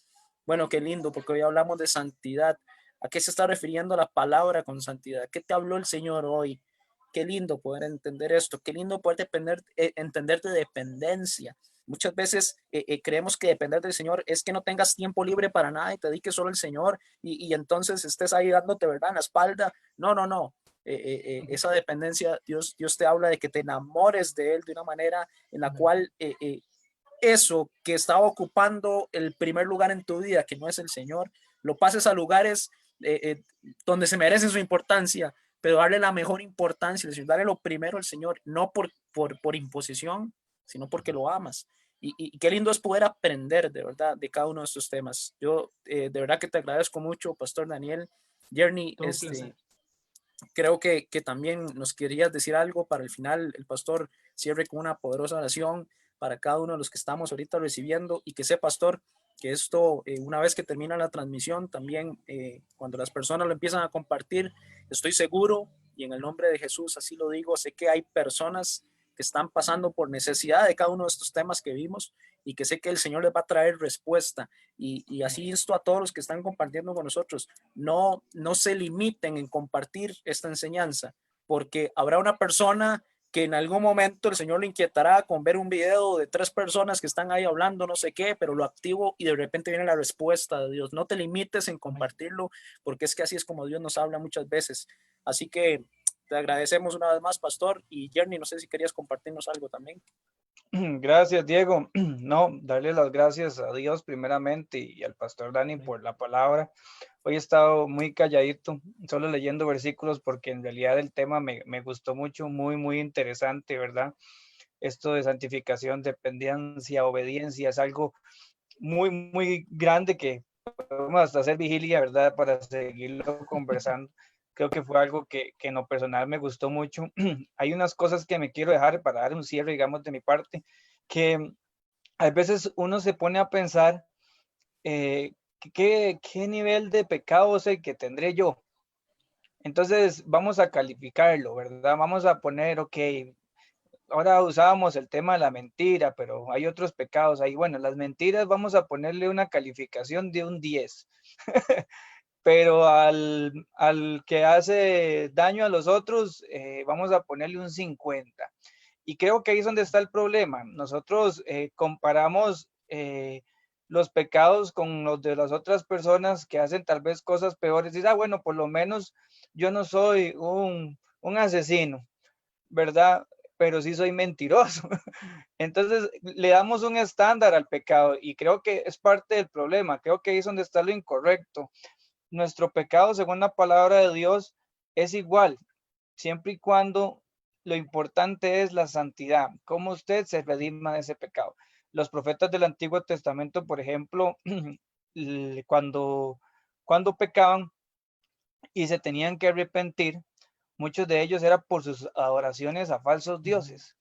Bueno, qué lindo, porque hoy hablamos de santidad. ¿A qué se está refiriendo la palabra con santidad? ¿Qué te habló el Señor hoy? Qué lindo poder entender esto. Qué lindo poder entender de dependencia. Muchas veces creemos que depender del Señor es que no tengas tiempo libre para nada y te dediques solo al Señor y entonces estés ahí dándote, ¿verdad?, en la espalda. No. esa dependencia, Dios te habla de que te enamores de Él de una manera en la cual eso que estaba ocupando el primer lugar en tu vida, que no es el Señor, lo pases a lugares donde se merece su importancia, pero darle la mejor importancia, es decir, darle lo primero al Señor, no por imposición, sino porque lo amas. Y qué lindo es poder aprender de verdad de cada uno de estos temas. Yo de verdad que te agradezco mucho, Pastor Daniel. Journey, creo que también nos querías decir algo para el final. El pastor cierre con una poderosa oración para cada uno de los que estamos ahorita recibiendo, y que sé, pastor, que esto, una vez que termina la transmisión, también cuando las personas lo empiezan a compartir, estoy seguro, y en el nombre de Jesús así lo digo, sé que hay personas que están pasando por necesidad de cada uno de estos temas que vimos, y que sé que el Señor les va a traer respuesta, y así insto a todos los que están compartiendo con nosotros, no se limiten en compartir esta enseñanza, porque habrá una persona que en algún momento el Señor le inquietará con ver un video de 3 personas que están ahí hablando no sé qué, pero lo activo y de repente viene la respuesta de Dios. No te limites en compartirlo, porque es que así es como Dios nos habla muchas veces. Así que te agradecemos una vez más, pastor. Y Journey, no sé si querías compartirnos algo también. Gracias, Diego. No, darle las gracias a Dios primeramente y al pastor Dani por la palabra. Hoy he estado muy calladito, solo leyendo versículos, porque en realidad el tema me gustó mucho, muy interesante, ¿verdad? Esto de santificación, dependencia, obediencia, es algo muy grande que podemos hasta hacer vigilia, ¿verdad? Para seguirlo conversando. Creo que fue algo que en lo personal me gustó mucho. Hay unas cosas que me quiero dejar para dar un cierre, digamos, de mi parte, que a veces uno se pone a pensar ¿qué nivel de pecado es el que tendré yo? Entonces vamos a calificarlo, ¿verdad? Vamos a poner, ok, ahora usábamos el tema de la mentira, pero hay otros pecados ahí. Bueno, las mentiras vamos a ponerle una calificación de un 10. Pero al que hace daño a los otros, vamos a ponerle un 50. Y creo que ahí es donde está el problema. Nosotros comparamos los pecados con los de las otras personas que hacen tal vez cosas peores. Dice, bueno, por lo menos yo no soy un asesino, ¿verdad? Pero sí soy mentiroso. Entonces le damos un estándar al pecado, y creo que es parte del problema. Creo que ahí es donde está lo incorrecto. Nuestro pecado, según la palabra de Dios, es igual, siempre y cuando lo importante es la santidad, cómo usted se redima de ese pecado. Los profetas del Antiguo Testamento, por ejemplo, cuando pecaban y se tenían que arrepentir, muchos de ellos era por sus adoraciones a falsos dioses.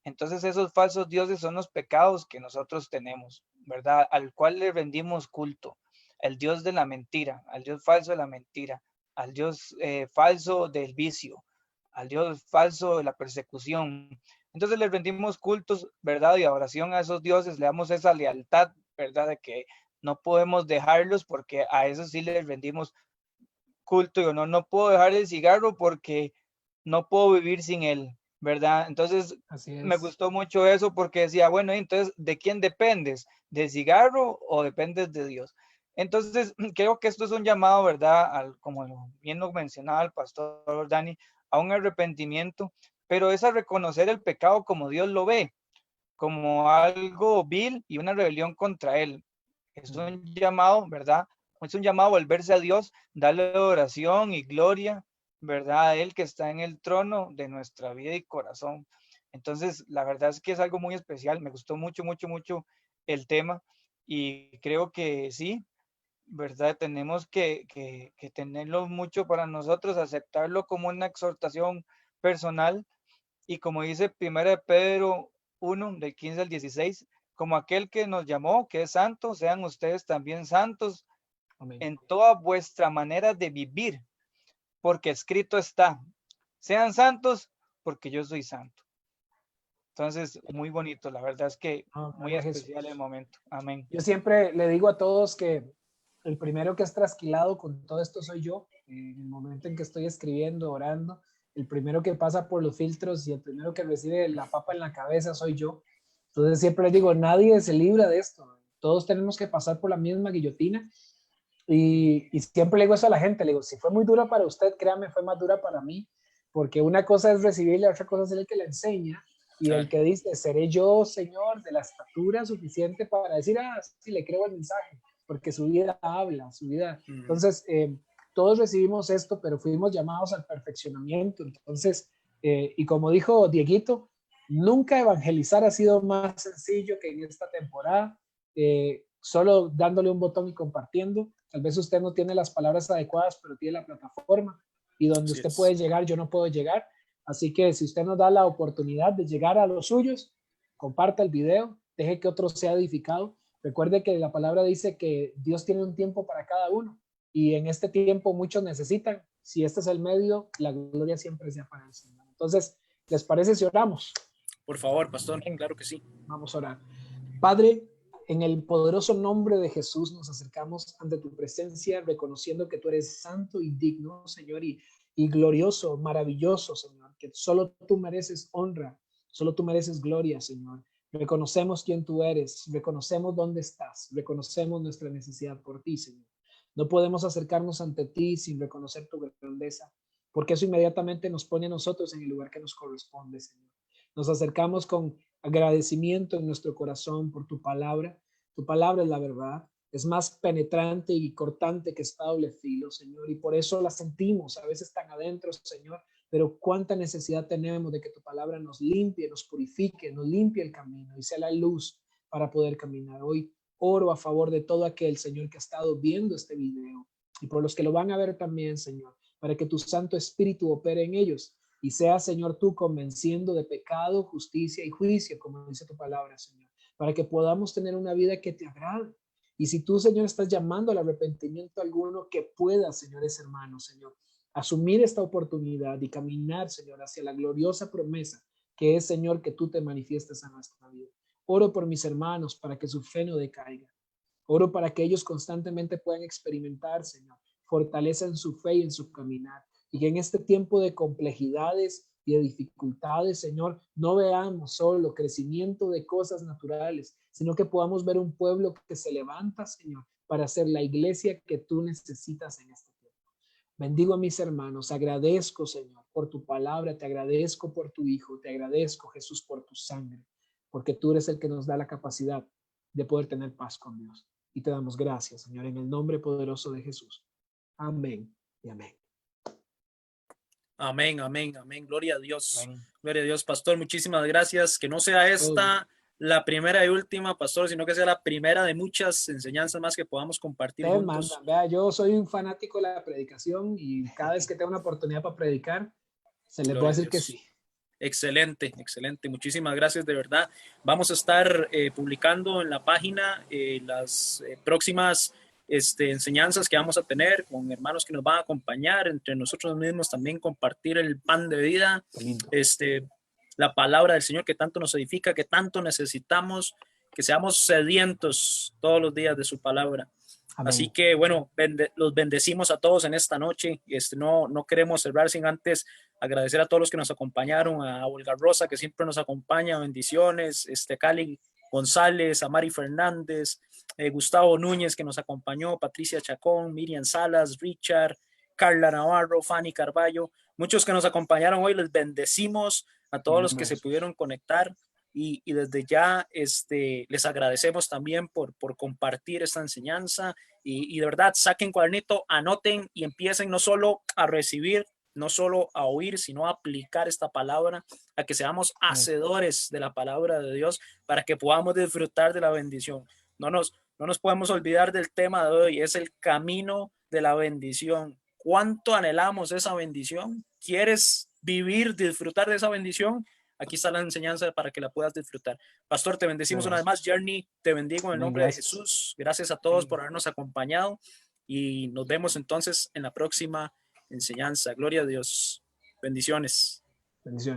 Entonces esos falsos dioses son los pecados que nosotros tenemos, ¿verdad? Al cual le rendimos culto. El Dios de la mentira, al Dios falso de la mentira, al Dios falso del vicio, al Dios falso de la persecución. Entonces le rendimos cultos, ¿verdad? Y adoración a esos dioses, le damos esa lealtad, ¿verdad? De que no podemos dejarlos, porque a eso sí les rendimos culto. Yo no puedo dejar el cigarro porque no puedo vivir sin él, ¿verdad? Entonces me gustó mucho eso, porque decía, bueno, entonces, ¿de quién dependes? ¿Del cigarro o dependes de Dios? Entonces, creo que esto es un llamado, ¿verdad? Como bien lo mencionaba el pastor Dani, a un arrepentimiento, pero es a reconocer el pecado como Dios lo ve, como algo vil y una rebelión contra él. Es un llamado, ¿verdad? Es un llamado a volverse a Dios, darle oración y gloria, ¿verdad? A Él que está en el trono de nuestra vida y corazón. Entonces, la verdad es que es algo muy especial. Me gustó mucho el tema, y creo que sí, ¿verdad? Tenemos que tenerlo mucho para nosotros, aceptarlo como una exhortación personal, y como dice 1 Pedro 1, del 15 al 16, como aquel que nos llamó, que es santo, sean ustedes también santos. Amén. En toda vuestra manera de vivir, porque escrito está, sean santos porque yo soy santo. Entonces, muy bonito, la verdad es que muy especial el momento. Amén. Yo siempre le digo a todos que el primero que es trasquilado con todo esto soy yo. En el momento en que estoy escribiendo, orando, el primero que pasa por los filtros y el primero que recibe la papa en la cabeza soy yo. Entonces siempre les digo, nadie se libra de esto. Todos tenemos que pasar por la misma guillotina. Y siempre le digo eso a la gente, le digo, si fue muy dura para usted, créame, fue más dura para mí, porque una cosa es recibirle, otra cosa es el que la enseña, y el que dice, seré yo, Señor, de la estatura suficiente para decir, sí, le creo el mensaje, porque su vida habla, su vida. Entonces, todos recibimos esto, pero fuimos llamados al perfeccionamiento. Entonces, y como dijo Dieguito, nunca evangelizar ha sido más sencillo que en esta temporada, solo dándole un botón y compartiendo. Tal vez usted no tiene las palabras adecuadas, pero tiene la plataforma, y donde usted puede llegar, yo no puedo llegar. Así que si usted nos da la oportunidad de llegar a los suyos, comparta el video, deje que otro sea edificado. Recuerde que la palabra dice que Dios tiene un tiempo para cada uno, y en este tiempo muchos necesitan. Si este es el medio, la gloria siempre sea para el Señor. Entonces, ¿les parece si oramos? Por favor, pastor, claro que sí. Vamos a orar. Padre, en el poderoso nombre de Jesús nos acercamos ante tu presencia, reconociendo que tú eres santo y digno, Señor, y glorioso, maravilloso, Señor, que solo tú mereces honra, solo tú mereces gloria, Señor. Reconocemos quién tú eres, reconocemos dónde estás, reconocemos nuestra necesidad por ti, Señor. No podemos acercarnos ante ti sin reconocer tu grandeza, porque eso inmediatamente nos pone a nosotros en el lugar que nos corresponde, Señor. Nos acercamos con agradecimiento en nuestro corazón por tu palabra. Tu palabra es la verdad. Es más penetrante y cortante que espada de doble filo, Señor, y por eso la sentimos a veces tan adentro, Señor, pero cuánta necesidad tenemos de que tu palabra nos limpie, nos purifique, nos limpie el camino y sea la luz para poder caminar. Hoy oro a favor de todo aquel, Señor, que ha estado viendo este video, y por los que lo van a ver también, Señor, para que tu Santo Espíritu opere en ellos y sea, Señor, tú convenciendo de pecado, justicia y juicio, como dice tu palabra, Señor, para que podamos tener una vida que te agrade. Y si tú, Señor, estás llamando al arrepentimiento alguno, que pueda, señores hermanos, Señor, asumir esta oportunidad y caminar, Señor, hacia la gloriosa promesa que es, Señor, que tú te manifiestes en nuestra vida. Oro por mis hermanos para que su fe no decaiga. Oro para que ellos constantemente puedan experimentar, Señor, fortaleza en su fe y en su caminar. Y que en este tiempo de complejidades y de dificultades, Señor, no veamos solo crecimiento de cosas naturales, sino que podamos ver un pueblo que se levanta, Señor, para ser la iglesia que tú necesitas en este tiempo. Bendigo a mis hermanos, agradezco, Señor, por tu palabra, te agradezco por tu Hijo, te agradezco, Jesús, por tu sangre, porque tú eres el que nos da la capacidad de poder tener paz con Dios. Y te damos gracias, Señor, en el nombre poderoso de Jesús. Amén y amén. Amén, amén, amén. Gloria a Dios. Amén. Gloria a Dios, pastor. Muchísimas gracias. Que no sea esta la primera y última, pastor, sino que sea la primera de muchas enseñanzas más que podamos compartir juntos. Manda. Vea, yo soy un fanático de la predicación y cada vez que tengo una oportunidad para predicar, se les va a decir que sí. Excelente, excelente. Muchísimas gracias, de verdad. Vamos a estar publicando en la página las próximas enseñanzas que vamos a tener con hermanos que nos van a acompañar, entre nosotros mismos también compartir el pan de vida, la palabra del Señor que tanto nos edifica, que tanto necesitamos, que seamos sedientos todos los días de su palabra. Amén. Así que bueno, los bendecimos a todos en esta noche. No queremos cerrar sin antes agradecer a todos los que nos acompañaron, a Olga Rosa, que siempre nos acompaña, bendiciones, Cali González, a Mari Fernández, Gustavo Núñez, que nos acompañó, Patricia Chacón, Miriam Salas, Richard, Carla Navarro, Fanny Carballo, muchos que nos acompañaron hoy. Les bendecimos a todos los que se pudieron conectar. Y desde ya les agradecemos también por compartir esta enseñanza y de verdad saquen cuadernito, anoten y empiecen no solo a recibir, no solo a oír, sino a aplicar esta palabra, a que seamos hacedores de la palabra de Dios para que podamos disfrutar de la bendición. No nos podemos olvidar del tema de hoy, es el camino de la bendición. ¿Cuánto anhelamos esa bendición? ¿Quieres vivir, disfrutar de esa bendición? Aquí está la enseñanza para que la puedas disfrutar. Pastor, te bendecimos una vez más. Journey, te bendigo en el nombre de Jesús. Gracias a todos por habernos acompañado y nos vemos entonces en la próxima enseñanza. Gloria a Dios. Bendiciones. Bendiciones.